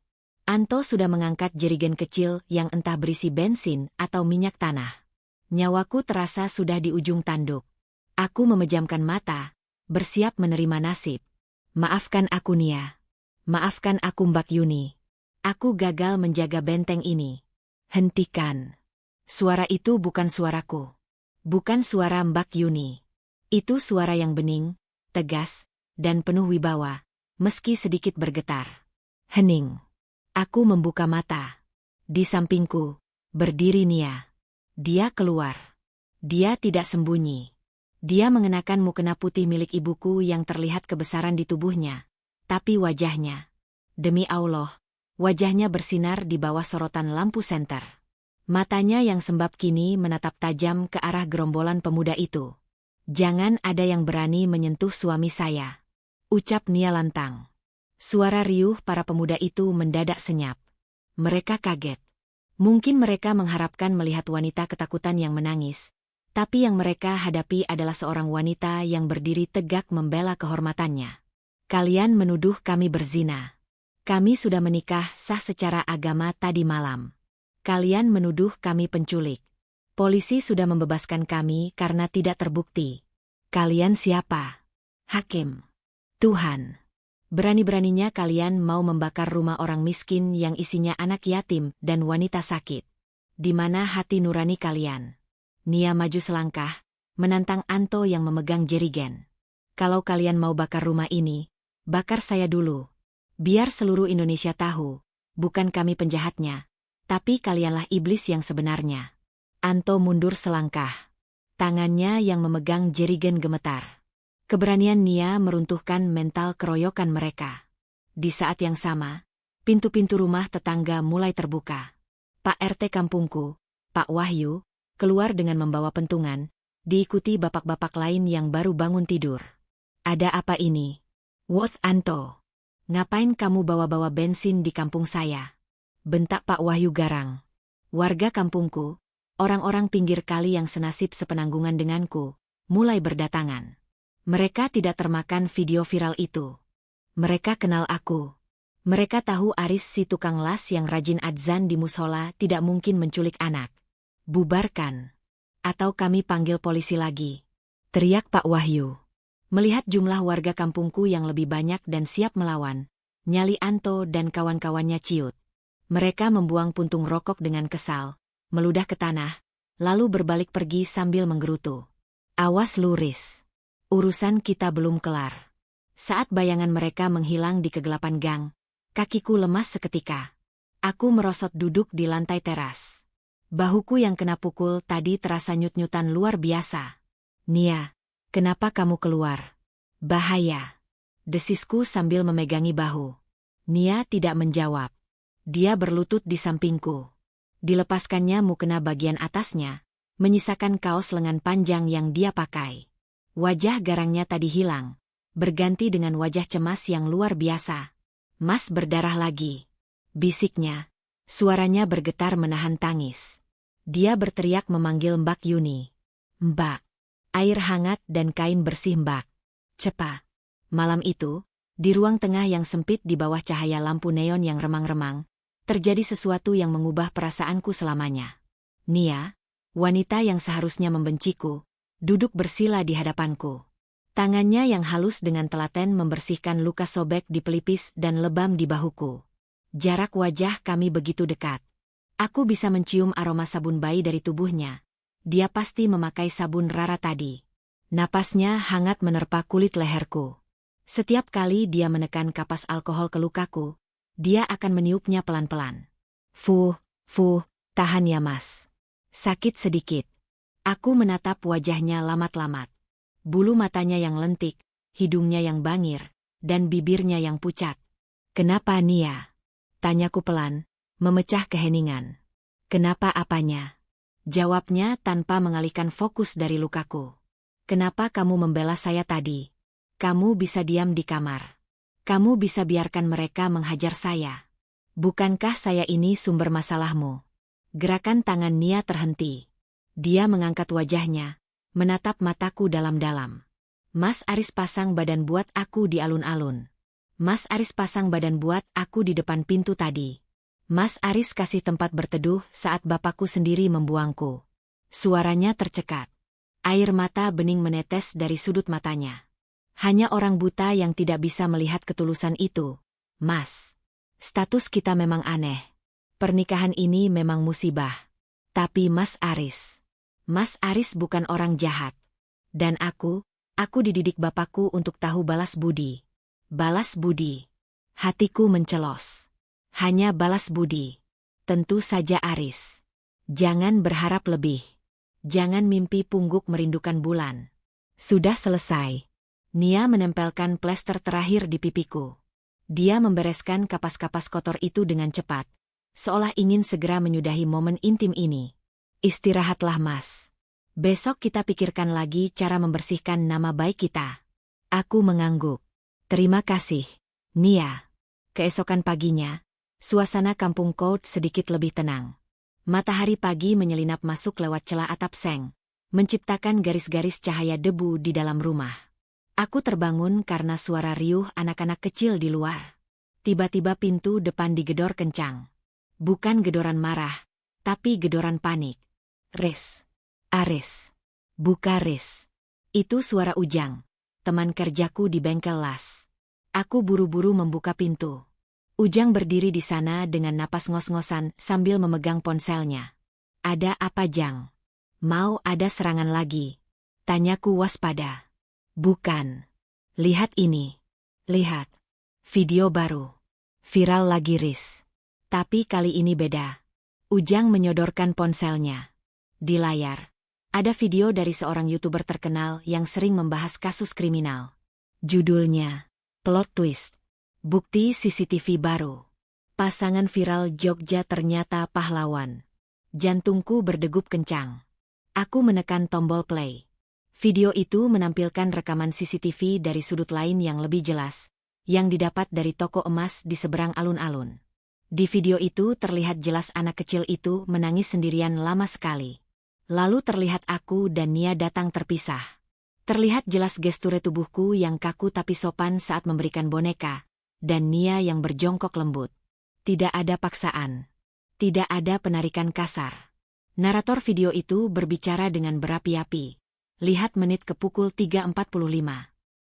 Anto sudah mengangkat jerigen kecil yang entah berisi bensin atau minyak tanah. Nyawaku terasa sudah di ujung tanduk. Aku memejamkan mata, bersiap menerima nasib. Maafkan aku Nia. Maafkan aku Mbak Yuni. Aku gagal menjaga benteng ini. Hentikan. Suara itu bukan suaraku. Bukan suara Mbak Yuni. Itu suara yang bening, tegas, dan penuh wibawa, meski sedikit bergetar. Hening. Aku membuka mata. Di sampingku, berdiri Nia. Dia keluar. Dia tidak sembunyi. Dia mengenakan mukena putih milik ibuku yang terlihat kebesaran di tubuhnya. Tapi wajahnya. Demi Allah, wajahnya bersinar di bawah sorotan lampu senter. Matanya yang sembab kini menatap tajam ke arah gerombolan pemuda itu. Jangan ada yang berani menyentuh suami saya. Ucap Nia lantang. Suara riuh para pemuda itu mendadak senyap. Mereka kaget. Mungkin mereka mengharapkan melihat wanita ketakutan yang menangis. Tapi yang mereka hadapi adalah seorang wanita yang berdiri tegak membela kehormatannya. Kalian menuduh kami berzina. Kami sudah menikah sah secara agama tadi malam. Kalian menuduh kami penculik. Polisi sudah membebaskan kami karena tidak terbukti. Kalian siapa? Hakim. Tuhan. Berani-beraninya kalian mau membakar rumah orang miskin yang isinya anak yatim dan wanita sakit. Di mana hati nurani kalian? Nia maju selangkah, menantang Anto yang memegang jerigen. Kalau kalian mau bakar rumah ini, bakar saya dulu. Biar seluruh Indonesia tahu, bukan kami penjahatnya, tapi kalianlah iblis yang sebenarnya. Anto mundur selangkah. Tangannya yang memegang jerigen gemetar. Keberanian Nia meruntuhkan mental keroyokan mereka. Di saat yang sama, pintu-pintu rumah tetangga mulai terbuka. Pak RT kampungku, Pak Wahyu, keluar dengan membawa pentungan, diikuti bapak-bapak lain yang baru bangun tidur. Ada apa ini? What Anto? Ngapain kamu bawa-bawa bensin di kampung saya? Bentak Pak Wahyu garang. Warga kampungku, orang-orang pinggir kali yang senasib sepenanggungan denganku, mulai berdatangan. Mereka tidak termakan video viral itu. Mereka kenal aku. Mereka tahu Aris si tukang las yang rajin adzan di musola tidak mungkin menculik anak. Bubarkan. Atau kami panggil polisi lagi. Teriak Pak Wahyu. Melihat jumlah warga kampungku yang lebih banyak dan siap melawan, nyali Anto dan kawan-kawannya ciut. Mereka membuang puntung rokok dengan kesal, meludah ke tanah, lalu berbalik pergi sambil menggerutu. Awas luris. Urusan kita belum kelar. Saat bayangan mereka menghilang di kegelapan gang, kakiku lemas seketika. Aku merosot duduk di lantai teras. Bahuku yang kena pukul tadi terasa nyut-nyutan luar biasa. Nia, kenapa kamu keluar? Bahaya. Desisku sambil memegangi bahu. Nia tidak menjawab. Dia berlutut di sampingku. Dilepaskannya mukena bagian atasnya, menyisakan kaos lengan panjang yang dia pakai. Wajah garangnya tadi hilang, berganti dengan wajah cemas yang luar biasa. Mas berdarah lagi. Bisiknya, Suaranya bergetar menahan tangis. Dia berteriak memanggil Mbak Yuni. "Mbak, air hangat dan kain bersih Mbak. Cepat." Malam itu, di ruang tengah yang sempit di bawah cahaya lampu neon yang remang-remang, terjadi sesuatu yang mengubah perasaanku selamanya. Nia, wanita yang seharusnya membenciku, duduk bersila di hadapanku. Tangannya yang halus dengan telaten membersihkan luka sobek di pelipis dan lebam di bahuku. Jarak wajah kami begitu dekat. Aku bisa mencium aroma sabun bayi dari tubuhnya. Dia pasti memakai sabun Rara tadi. Napasnya hangat menerpa kulit leherku. Setiap kali dia menekan kapas alkohol ke lukaku, dia akan meniupnya pelan-pelan. Fuh, tahan ya Mas. Sakit sedikit. Aku menatap wajahnya lamat-lamat. Bulu matanya yang lentik, hidungnya yang bangir, dan bibirnya yang pucat. "Kenapa Nia?" Tanyaku pelan, memecah keheningan. "Kenapa apanya?" Jawabnya tanpa mengalihkan fokus dari lukaku. "Kenapa kamu membela saya tadi? Kamu bisa diam di kamar. Kamu bisa biarkan mereka menghajar saya. Bukankah saya ini sumber masalahmu?" Gerakan tangan Nia terhenti. Dia mengangkat wajahnya, menatap mataku dalam-dalam. "Mas Aris pasang badan buat aku di alun-alun. Mas Aris pasang badan buat aku di depan pintu tadi. Mas Aris kasih tempat berteduh saat bapakku sendiri membuangku." Suaranya tercekat. Air mata bening menetes dari sudut matanya. "Hanya orang buta yang tidak bisa melihat ketulusan itu, Mas. Status kita memang aneh. Pernikahan ini memang musibah. Tapi Mas Aris bukan orang jahat. Dan aku dididik bapakku untuk tahu balas budi. Balas budi." Hatiku mencelos. Hanya balas budi. Tentu saja Aris. Jangan berharap lebih. Jangan mimpi pungguk merindukan bulan. Sudah selesai. Nia menempelkan plester terakhir di pipiku. Dia membereskan kapas-kapas kotor itu dengan cepat, seolah ingin segera menyudahi momen intim ini. "Istirahatlah Mas. Besok kita pikirkan lagi cara membersihkan nama baik kita." Aku mengangguk. "Terima kasih, Nia." Keesokan paginya, suasana kampung Kout sedikit lebih tenang. Matahari pagi menyelinap masuk lewat celah atap seng, menciptakan garis-garis cahaya debu di dalam rumah. Aku terbangun karena suara riuh anak-anak kecil di luar. Tiba-tiba pintu depan digedor kencang. Bukan gedoran marah, tapi gedoran panik. Aris. Buka Riz." Itu suara Ujang, teman kerjaku di bengkel las. Aku buru-buru membuka pintu. Ujang berdiri di sana dengan napas ngos-ngosan sambil memegang ponselnya. "Ada apa Jang? Mau ada serangan lagi?" Tanyaku waspada. "Bukan. Lihat ini. Lihat. Video baru. Viral lagi Riz. Tapi kali ini beda." Ujang menyodorkan ponselnya. Di layar, ada video dari seorang YouTuber terkenal yang sering membahas kasus kriminal. Judulnya, Plot Twist. Bukti CCTV baru. Pasangan viral Jogja ternyata pahlawan. Jantungku berdegup kencang. Aku menekan tombol play. Video itu menampilkan rekaman CCTV dari sudut lain yang lebih jelas, yang didapat dari toko emas di seberang alun-alun. Di video itu terlihat jelas anak kecil itu menangis sendirian lama sekali. Lalu terlihat aku dan Nia datang terpisah. Terlihat jelas gesture tubuhku yang kaku tapi sopan saat memberikan boneka, dan Nia yang berjongkok lembut. Tidak ada paksaan. Tidak ada penarikan kasar. Narator video itu berbicara dengan berapi-api. Lihat menit ke pukul 3.45.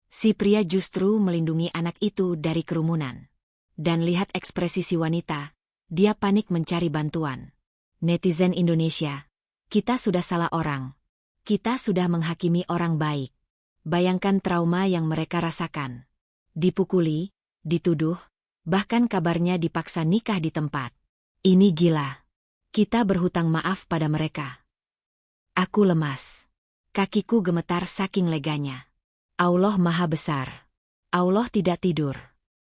Si pria justru melindungi anak itu dari kerumunan. Dan lihat ekspresi si wanita, dia panik mencari bantuan. Netizen Indonesia, kita sudah salah orang. Kita sudah menghakimi orang baik. Bayangkan trauma yang mereka rasakan. Dipukuli, dituduh, bahkan kabarnya dipaksa nikah di tempat. Ini gila. Kita berhutang maaf pada mereka. Aku lemas. Kakiku gemetar saking leganya. Allah Maha Besar. Allah tidak tidur.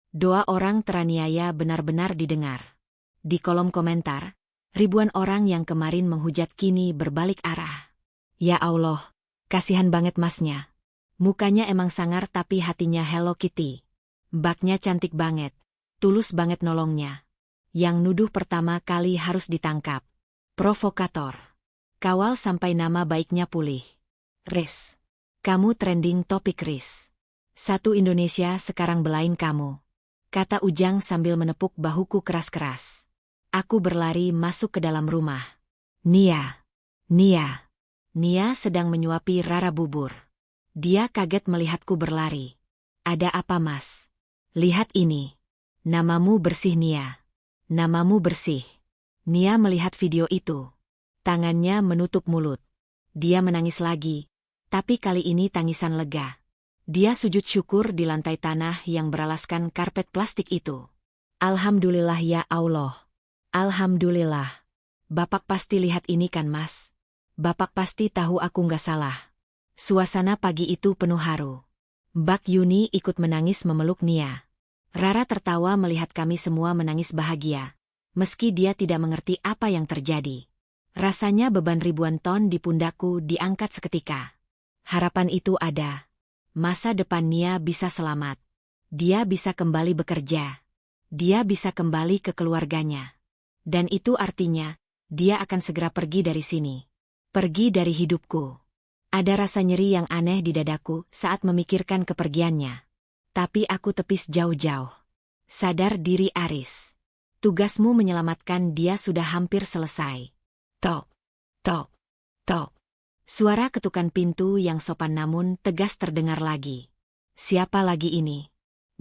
Doa orang teraniaya benar-benar didengar. Di kolom komentar, ribuan orang yang kemarin menghujat kini berbalik arah. Ya Allah, kasihan banget masnya. Mukanya emang sangar tapi hatinya Hello Kitty. Mbaknya cantik banget, tulus banget nolongnya. Yang nuduh pertama kali harus ditangkap. Provokator. Kawal sampai nama baiknya pulih. Riz. Kamu trending topik Riz. Satu Indonesia sekarang belain kamu. Kata Ujang sambil menepuk bahuku keras-keras. Aku berlari masuk ke dalam rumah. Nia. Nia. Nia sedang menyuapi Rara bubur. Dia kaget melihatku berlari. Ada apa, Mas? Lihat ini. Namamu bersih, Nia. Namamu bersih. Nia melihat video itu. Tangannya menutup mulut. Dia menangis lagi, tapi kali ini tangisan lega. Dia sujud syukur di lantai tanah yang beralaskan karpet plastik itu. Alhamdulillah ya Allah. Alhamdulillah. Bapak pasti lihat ini kan, Mas? Bapak pasti tahu aku nggak salah. Suasana pagi itu penuh haru. Mbak Yuni ikut menangis memeluk Nia. Rara tertawa melihat kami semua menangis bahagia. Meski dia tidak mengerti apa yang terjadi. Rasanya beban ribuan ton di pundakku diangkat seketika. Harapan itu ada. Masa depan Nia bisa selamat. Dia bisa kembali bekerja. Dia bisa kembali ke keluarganya. Dan itu artinya, dia akan segera pergi dari sini. Pergi dari hidupku. Ada rasa nyeri yang aneh di dadaku saat memikirkan kepergiannya. Tapi aku tepis jauh-jauh. Sadar diri, Aris. Tugasmu menyelamatkan dia sudah hampir selesai. Tok, tok, tok. Suara ketukan pintu yang sopan namun tegas terdengar lagi. Siapa lagi ini?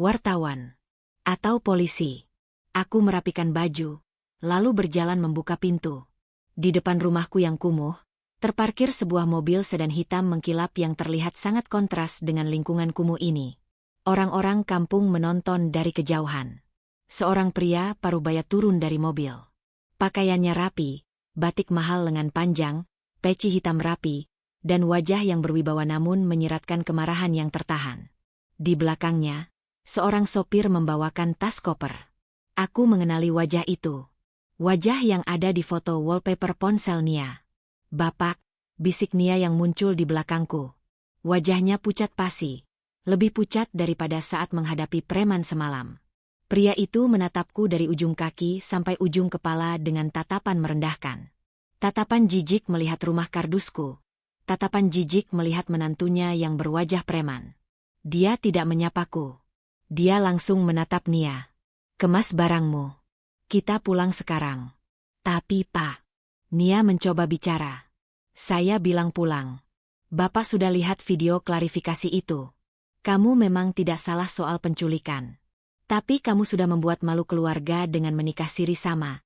Wartawan? Atau polisi? Aku merapikan baju, lalu berjalan membuka pintu. Di depan rumahku yang kumuh, terparkir sebuah mobil sedan hitam mengkilap yang terlihat sangat kontras dengan lingkungan kumuh ini. Orang-orang kampung menonton dari kejauhan. Seorang pria parubaya turun dari mobil. Pakaiannya rapi, batik mahal lengan panjang, peci hitam rapi, dan wajah yang berwibawa namun menyiratkan kemarahan yang tertahan. Di belakangnya, seorang sopir membawakan tas koper. Aku mengenali wajah itu. Wajah yang ada di foto wallpaper ponsel Nia. Bapak, bisik Nia yang muncul di belakangku. Wajahnya pucat pasi. Lebih pucat daripada saat menghadapi preman semalam. Pria itu menatapku dari ujung kaki sampai ujung kepala dengan tatapan merendahkan. Tatapan jijik melihat rumah kardusku. Tatapan jijik melihat menantunya yang berwajah preman. Dia tidak menyapaku. Dia langsung menatap Nia. Kemas barangmu. Kita pulang sekarang. Tapi Pak. Nia mencoba bicara. Saya bilang pulang. Bapak sudah lihat video klarifikasi itu. Kamu memang tidak salah soal penculikan. Tapi kamu sudah membuat malu keluarga dengan menikah siri sama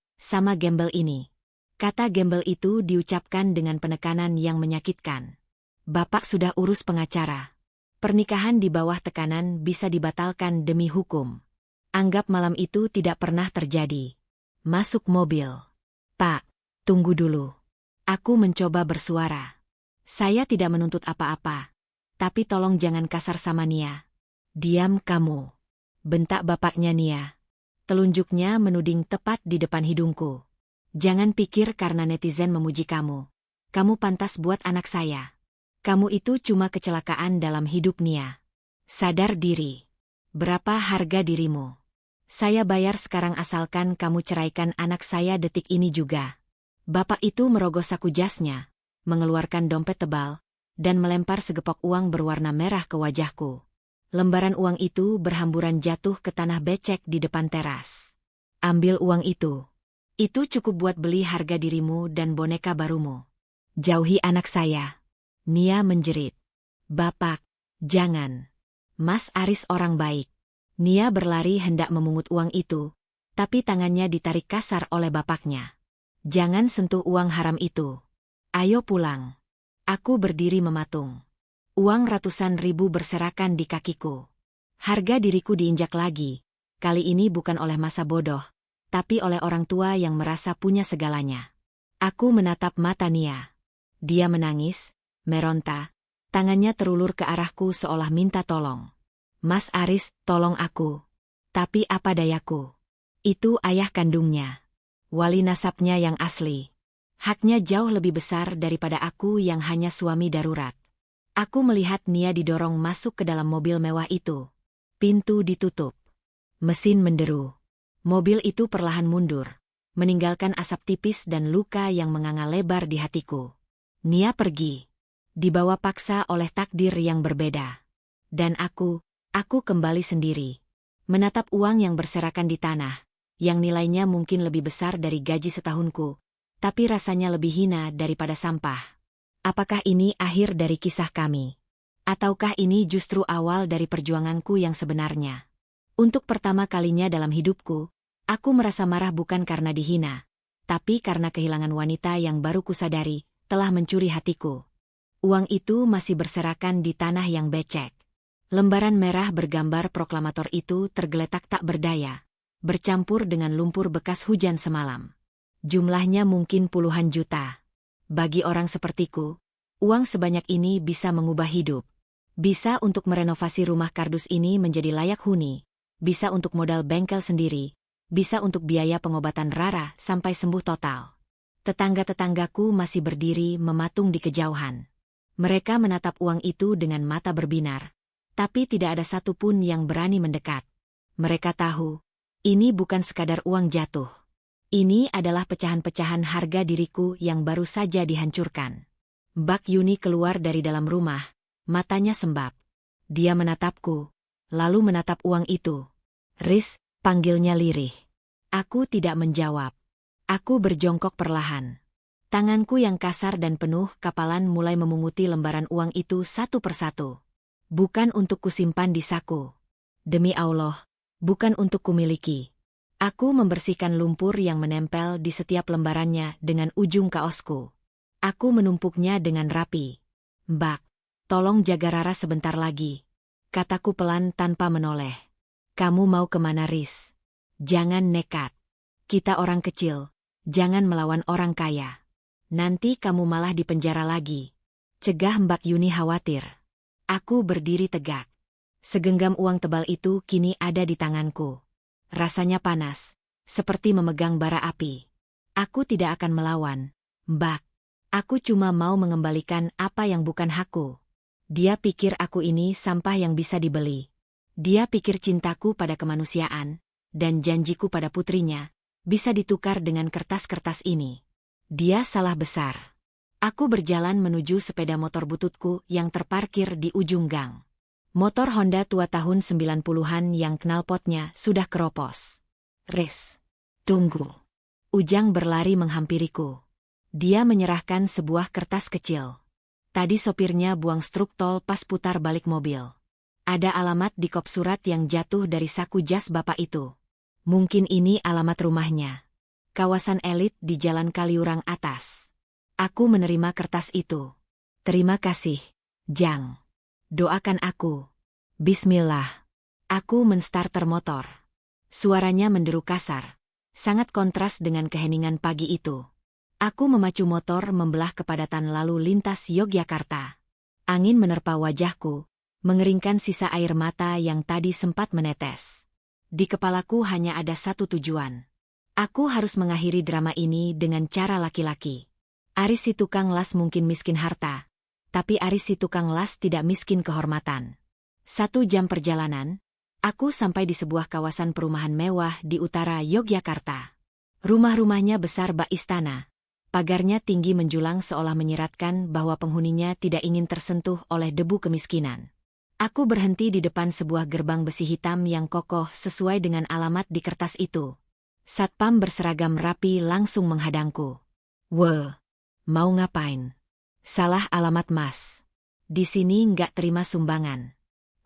gembel ini. Kata gembel itu diucapkan dengan penekanan yang menyakitkan. Bapak sudah urus pengacara. Pernikahan di bawah tekanan bisa dibatalkan demi hukum. Anggap malam itu tidak pernah terjadi. Masuk mobil. Pak, tunggu dulu. Aku mencoba bersuara. Saya tidak menuntut apa-apa. Tapi tolong jangan kasar sama Nia. Diam kamu. Bentak bapaknya Nia. Telunjuknya menuding tepat di depan hidungku. Jangan pikir karena netizen memuji kamu. Kamu pantas buat anak saya. Kamu itu cuma kecelakaan dalam hidup Nia. Sadar diri. Berapa harga dirimu? Saya bayar sekarang asalkan kamu ceraikan anak saya detik ini juga. Bapak itu merogoh saku jasnya, mengeluarkan dompet tebal, dan melempar segepok uang berwarna merah ke wajahku. Lembaran uang itu berhamburan jatuh ke tanah becek di depan teras. Ambil uang itu. Itu cukup buat beli harga dirimu dan boneka barumu. Jauhi anak saya. Nia menjerit. Bapak, jangan. Mas Aris orang baik. Nia berlari hendak memungut uang itu, tapi tangannya ditarik kasar oleh bapaknya. Jangan sentuh uang haram itu. Ayo pulang. Aku berdiri mematung. Uang ratusan ribu berserakan di kakiku. Harga diriku diinjak lagi. Kali ini bukan oleh masa bodoh, tapi oleh orang tua yang merasa punya segalanya. Aku menatap mata Nia. Dia menangis, meronta. Tangannya terulur ke arahku seolah minta tolong. Mas Aris, tolong aku. Tapi apa dayaku? Itu ayah kandungnya. Wali nasabnya yang asli. Haknya jauh lebih besar daripada aku yang hanya suami darurat. Aku melihat Nia didorong masuk ke dalam mobil mewah itu. Pintu ditutup. Mesin menderu. Mobil itu perlahan mundur, meninggalkan asap tipis dan luka yang menganga lebar di hatiku. Nia pergi, dibawa paksa oleh takdir yang berbeda. Dan aku kembali sendiri. Menatap uang yang berserakan di tanah, yang nilainya mungkin lebih besar dari gaji setahunku, tapi rasanya lebih hina daripada sampah. Apakah ini akhir dari kisah kami? Ataukah ini justru awal dari perjuanganku yang sebenarnya? Untuk pertama kalinya dalam hidupku, aku merasa marah bukan karena dihina, tapi karena kehilangan wanita yang baru kusadari telah mencuri hatiku. Uang itu masih berserakan di tanah yang becek. Lembaran merah bergambar proklamator itu tergeletak tak berdaya, bercampur dengan lumpur bekas hujan semalam. Jumlahnya mungkin puluhan juta. Bagi orang sepertiku, uang sebanyak ini bisa mengubah hidup. Bisa untuk merenovasi rumah kardus ini menjadi layak huni, bisa untuk modal bengkel sendiri, bisa untuk biaya pengobatan Rara sampai sembuh total. Tetangga-tetanggaku masih berdiri mematung di kejauhan. Mereka menatap uang itu dengan mata berbinar, tapi tidak ada satupun yang berani mendekat. Mereka tahu, ini bukan sekadar uang jatuh. Ini adalah pecahan-pecahan harga diriku yang baru saja dihancurkan. Mbak Yuni keluar dari dalam rumah, matanya sembab. Dia menatapku, lalu menatap uang itu. "Riz," panggilnya lirih. Aku tidak menjawab. Aku berjongkok perlahan. Tanganku yang kasar dan penuh kapalan mulai memunguti lembaran uang itu satu persatu. Bukan untuk kusimpan di saku. Demi Allah, bukan untuk kumiliki. Aku membersihkan lumpur yang menempel di setiap lembarannya dengan ujung kaosku. Aku menumpuknya dengan rapi. "Mbak, tolong jaga Rara sebentar lagi," kataku pelan tanpa menoleh. "Kamu mau kemana, Riz? Jangan nekat. Kita orang kecil, jangan melawan orang kaya. Nanti kamu malah dipenjara lagi," cegah Mbak Yuni khawatir. Aku berdiri tegak. Segenggam uang tebal itu kini ada di tanganku. Rasanya panas, seperti memegang bara api. "Aku tidak akan melawan, Mbak. Aku cuma mau mengembalikan apa yang bukan hakku." Dia pikir aku ini sampah yang bisa dibeli. Dia pikir cintaku pada kemanusiaan dan janjiku pada putrinya bisa ditukar dengan kertas-kertas ini. Dia salah besar. Aku berjalan menuju sepeda motor bututku yang terparkir di ujung gang. Motor Honda tua tahun 90-an yang knalpotnya sudah keropos. "Riz, tunggu." Ujang berlari menghampiriku. Dia menyerahkan sebuah kertas kecil. Tadi sopirnya buang struk tol pas putar balik mobil. Ada alamat di kop surat yang jatuh dari saku jas bapak itu. Mungkin ini alamat rumahnya. Kawasan elit di Jalan Kaliurang atas. Aku menerima kertas itu. "Terima kasih, Jang. Doakan aku." Bismillah. Aku menstarter motor. Suaranya menderu kasar, sangat kontras dengan keheningan pagi itu. Aku memacu motor membelah kepadatan lalu lintas Yogyakarta. Angin menerpa wajahku, mengeringkan sisa air mata yang tadi sempat menetes. Di kepalaku hanya ada satu tujuan. Aku harus mengakhiri drama ini dengan cara laki-laki. Aris si tukang las mungkin miskin harta, tapi Aris si tukang las tidak miskin kehormatan. 1 jam perjalanan, aku sampai di sebuah kawasan perumahan mewah di utara Yogyakarta. Rumah-rumahnya besar bak istana. Pagarnya tinggi menjulang seolah menyiratkan bahwa penghuninya tidak ingin tersentuh oleh debu kemiskinan. Aku berhenti di depan sebuah gerbang besi hitam yang kokoh sesuai dengan alamat di kertas itu. Satpam berseragam rapi langsung menghadangku. "Weh, mau ngapain?" "Salah alamat, Mas. Di sini nggak terima sumbangan,"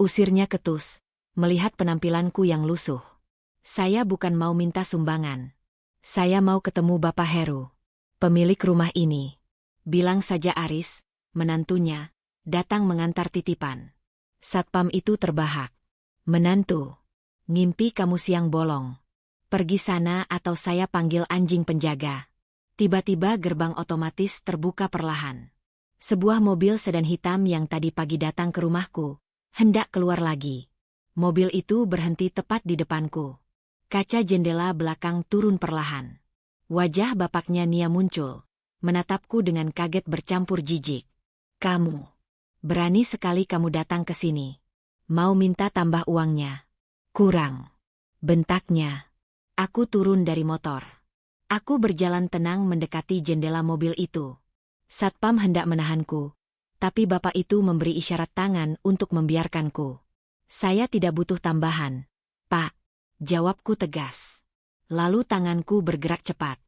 usirnya ketus, melihat penampilanku yang lusuh. "Saya bukan mau minta sumbangan. Saya mau ketemu Bapak Heru, pemilik rumah ini." Bilang saja Aris, menantunya, datang mengantar titipan. Satpam itu terbahak. "Menantu? Ngimpi kamu siang bolong. Pergi sana atau saya panggil anjing penjaga." Tiba-tiba gerbang otomatis terbuka perlahan. Sebuah mobil sedan hitam yang tadi pagi datang ke rumahku, hendak keluar lagi. Mobil itu berhenti tepat di depanku. Kaca jendela belakang turun perlahan. Wajah bapaknya Nia muncul, menatapku dengan kaget bercampur jijik. "Kamu, berani sekali kamu datang ke sini. Mau minta tambah uangnya?" "Kurang," bentaknya. Aku turun dari motor. Aku berjalan tenang mendekati jendela mobil itu. Satpam hendak menahanku, tapi bapak itu memberi isyarat tangan untuk membiarkanku. Saya tidak butuh tambahan, Pak. Jawabku tegas. Lalu tanganku bergerak cepat.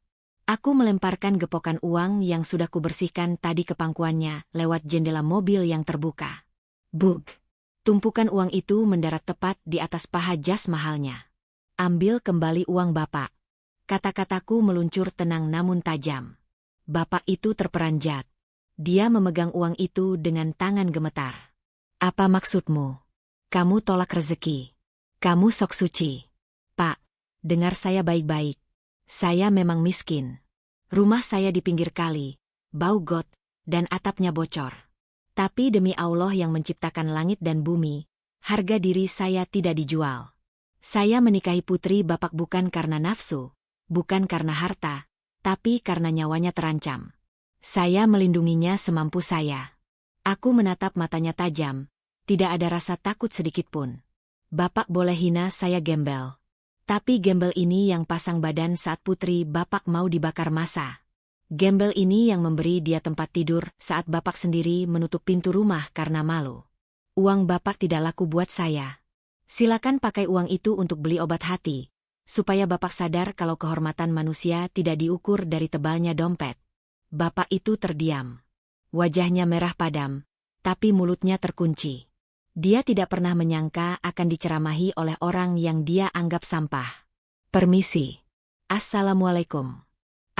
Aku melemparkan gepokan uang yang sudah kubersihkan tadi ke pangkuannya lewat jendela mobil yang terbuka. Bug! Tumpukan uang itu mendarat tepat di atas paha jas mahalnya. Ambil kembali uang bapak. Kata-kataku meluncur tenang namun tajam. Bapak itu terperanjat. Dia memegang uang itu dengan tangan gemetar. Apa maksudmu? Kamu tolak rezeki. Kamu sok suci. Pak, dengar saya baik-baik. Saya memang miskin. Rumah saya di pinggir kali, bau got, dan atapnya bocor. Tapi demi Allah yang menciptakan langit dan bumi, harga diri saya tidak dijual. Saya menikahi putri bapak bukan karena nafsu, bukan karena harta, tapi karena nyawanya terancam. Saya melindunginya semampu saya. Aku menatap matanya tajam, tidak ada rasa takut sedikitpun. Bapak boleh hina saya gembel. Tapi gembel ini yang pasang badan saat putri bapak mau dibakar massa. Gembel ini yang memberi dia tempat tidur saat bapak sendiri menutup pintu rumah karena malu. Uang bapak tidak laku buat saya. Silakan pakai uang itu untuk beli obat hati, supaya bapak sadar kalau kehormatan manusia tidak diukur dari tebalnya dompet. Bapak itu terdiam. Wajahnya merah padam, tapi mulutnya terkunci. Dia tidak pernah menyangka akan diceramahi oleh orang yang dia anggap sampah. Permisi. Assalamualaikum.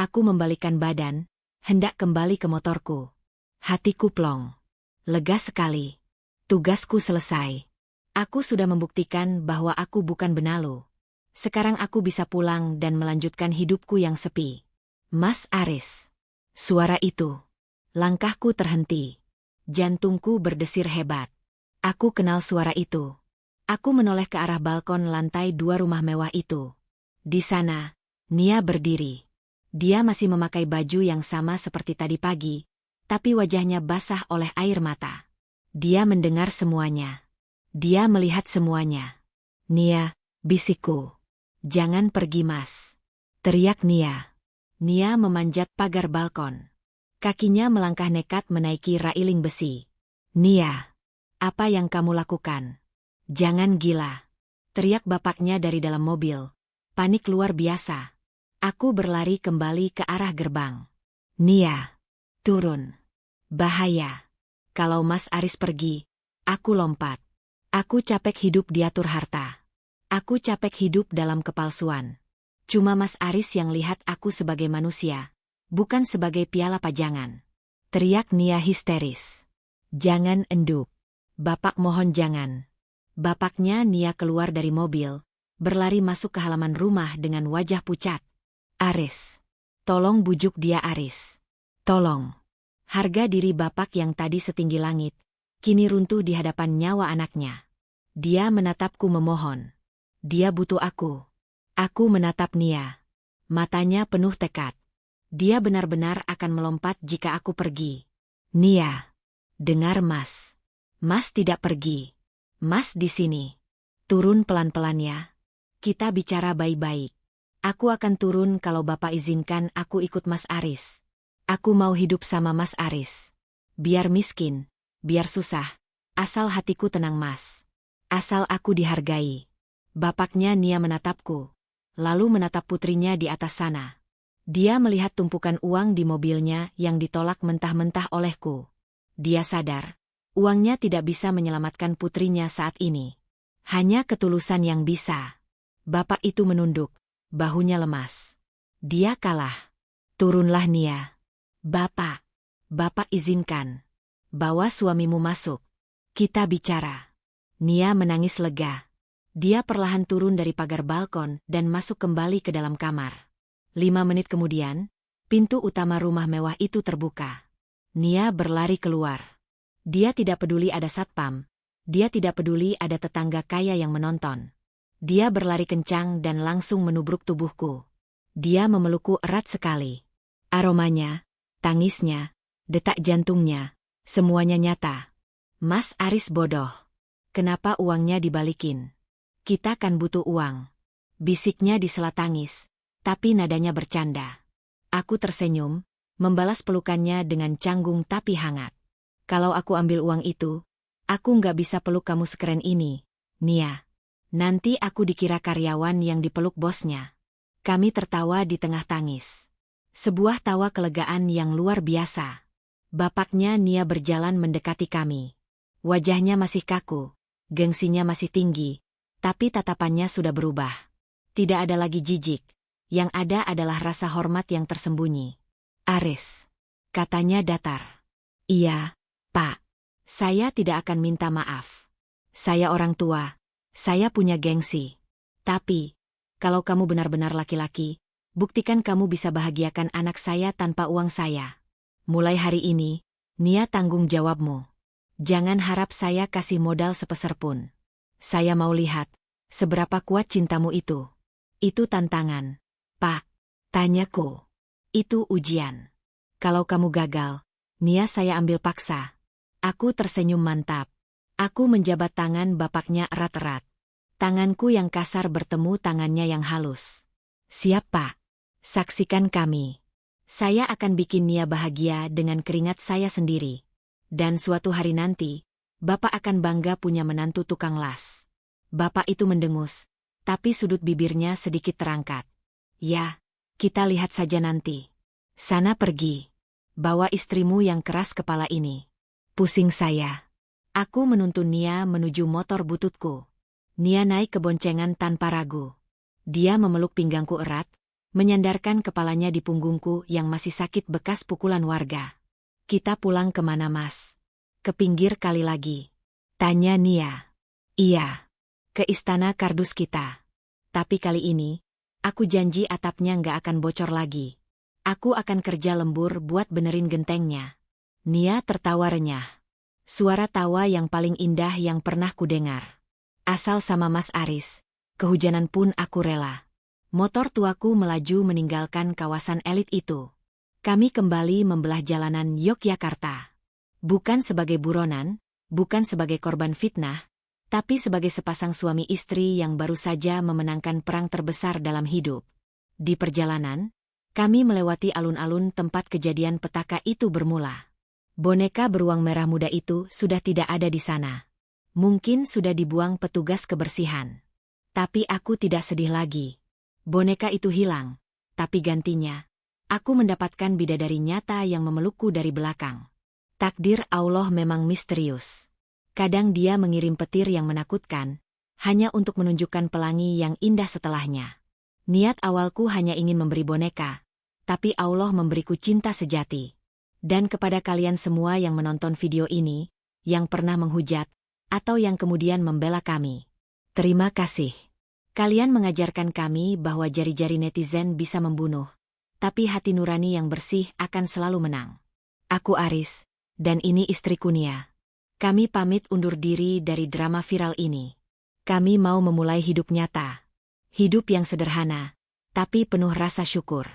Aku membalikkan badan, hendak kembali ke motorku. Hatiku plong. Lega sekali. Tugasku selesai. Aku sudah membuktikan bahwa aku bukan benalu. Sekarang aku bisa pulang dan melanjutkan hidupku yang sepi. Mas Aris. Suara itu. Langkahku terhenti. Jantungku berdesir hebat. Aku kenal suara itu. Aku menoleh ke arah balkon lantai 2 rumah mewah itu. Di sana, Nia berdiri. Dia masih memakai baju yang sama seperti tadi pagi, tapi wajahnya basah oleh air mata. Dia mendengar semuanya. Dia melihat semuanya. Nia, bisikku. Jangan pergi, Mas. Teriak Nia. Nia memanjat pagar balkon. Kakinya melangkah nekat menaiki railing besi. Nia. Apa yang kamu lakukan? Jangan gila. Teriak bapaknya dari dalam mobil. Panik luar biasa. Aku berlari kembali ke arah gerbang. Nia. Turun. Bahaya. Kalau Mas Aris pergi, aku lompat. Aku capek hidup diatur harta. Aku capek hidup dalam kepalsuan. Cuma Mas Aris yang lihat aku sebagai manusia, bukan sebagai piala pajangan. Teriak Nia histeris. Jangan enduk. Bapak mohon jangan. Bapaknya Nia keluar dari mobil, berlari masuk ke halaman rumah dengan wajah pucat. Aris. Tolong bujuk dia Aris. Tolong. Harga diri bapak yang tadi setinggi langit, kini runtuh di hadapan nyawa anaknya. Dia menatapku memohon. Dia butuh aku. Aku menatap Nia. Matanya penuh tekad. Dia benar-benar akan melompat jika aku pergi. Nia. Dengar Mas. Mas tidak pergi. Mas di sini. Turun pelan-pelan ya. Kita bicara baik-baik. Aku akan turun kalau Bapak izinkan aku ikut Mas Aris. Aku mau hidup sama Mas Aris. Biar miskin, biar susah. Asal hatiku tenang Mas. Asal aku dihargai. Bapaknya Nia menatapku. Lalu menatap putrinya di atas sana. Dia melihat tumpukan uang di mobilnya yang ditolak mentah-mentah olehku. Dia sadar. Uangnya tidak bisa menyelamatkan putrinya saat ini. Hanya ketulusan yang bisa. Bapak itu menunduk, bahunya lemas. Dia kalah. Turunlah Nia. Bapak. Bapak izinkan. Bawa suamimu masuk. Kita bicara. Nia menangis lega. Dia perlahan turun dari pagar balkon dan masuk kembali ke dalam kamar. 5 menit kemudian, pintu utama rumah mewah itu terbuka. Nia berlari keluar. Dia tidak peduli ada satpam. Dia tidak peduli ada tetangga kaya yang menonton. Dia berlari kencang dan langsung menubruk tubuhku. Dia memelukku erat sekali. Aromanya, tangisnya, detak jantungnya, semuanya nyata. Mas Aris bodoh. Kenapa uangnya dibalikin? Kita kan butuh uang. bisiknya di sela tangis, tapi nadanya bercanda. Aku tersenyum, membalas pelukannya dengan canggung tapi hangat. Kalau aku ambil uang itu, aku nggak bisa peluk kamu sekeren ini, Nia. Nanti aku dikira karyawan yang dipeluk bosnya. Kami tertawa di tengah tangis. Sebuah tawa kelegaan yang luar biasa. Bapaknya Nia berjalan mendekati kami. Wajahnya masih kaku, gengsinya masih tinggi, tapi tatapannya sudah berubah. Tidak ada lagi jijik, yang ada adalah rasa hormat yang tersembunyi. Aris, katanya datar. Iya, Pak. Saya tidak akan minta maaf. Saya orang tua, saya punya gengsi. Tapi, kalau kamu benar-benar laki-laki, buktikan kamu bisa bahagiakan anak saya tanpa uang saya. Mulai hari ini, Nia tanggung jawabmu. Jangan harap saya kasih modal sepeser pun. Saya mau lihat, seberapa kuat cintamu itu. Itu tantangan, Pak. Tanyaku. Itu ujian. Kalau kamu gagal, Nia saya ambil paksa. Aku tersenyum mantap. Aku menjabat tangan bapaknya erat-erat. Tanganku yang kasar bertemu tangannya yang halus. Siap, Pak. Saksikan kami. Saya akan bikin Nia bahagia dengan keringat saya sendiri. Dan suatu hari nanti, Bapak akan bangga punya menantu tukang las. Bapak itu mendengus, tapi sudut bibirnya sedikit terangkat. Ya, kita lihat saja nanti. Sana pergi. Bawa istrimu yang keras kepala ini. Pusing saya. Aku menuntun Nia menuju motor bututku. Nia naik ke boncengan tanpa ragu. Dia memeluk pinggangku erat, menyandarkan kepalanya di punggungku yang masih sakit bekas pukulan warga. Kita pulang kemana, Mas? Ke pinggir kali lagi. Tanya Nia. Iya. Ke istana kardus kita. Tapi kali ini, aku janji atapnya nggak akan bocor lagi. Aku akan kerja lembur buat benerin gentengnya. Nia tertawa renyah. Suara tawa yang paling indah yang pernah kudengar. Asal sama Mas Aris, kehujanan pun aku rela. Motor tuaku melaju meninggalkan kawasan elit itu. Kami kembali membelah jalanan Yogyakarta. Bukan sebagai buronan, bukan sebagai korban fitnah, tapi sebagai sepasang suami istri yang baru saja memenangkan perang terbesar dalam hidup. Di perjalanan, kami melewati alun-alun tempat kejadian petaka itu bermula. Boneka beruang merah muda itu sudah tidak ada di sana. Mungkin sudah dibuang petugas kebersihan. Tapi aku tidak sedih lagi. Boneka itu hilang, tapi gantinya, aku mendapatkan bidadari nyata yang memelukku dari belakang. Takdir Allah memang misterius. Kadang dia mengirim petir yang menakutkan, hanya untuk menunjukkan pelangi yang indah setelahnya. Niat awalku hanya ingin memberi boneka, tapi Allah memberiku cinta sejati. Dan kepada kalian semua yang menonton video ini, yang pernah menghujat, atau yang kemudian membela kami. Terima kasih. Kalian mengajarkan kami bahwa jari-jari netizen bisa membunuh, tapi hati nurani yang bersih akan selalu menang. Aku Aris, dan ini istriku Nia. Kami pamit undur diri dari drama viral ini. Kami mau memulai hidup nyata. Hidup yang sederhana, tapi penuh rasa syukur.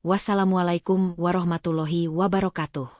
Wassalamualaikum warahmatullahi wabarakatuh.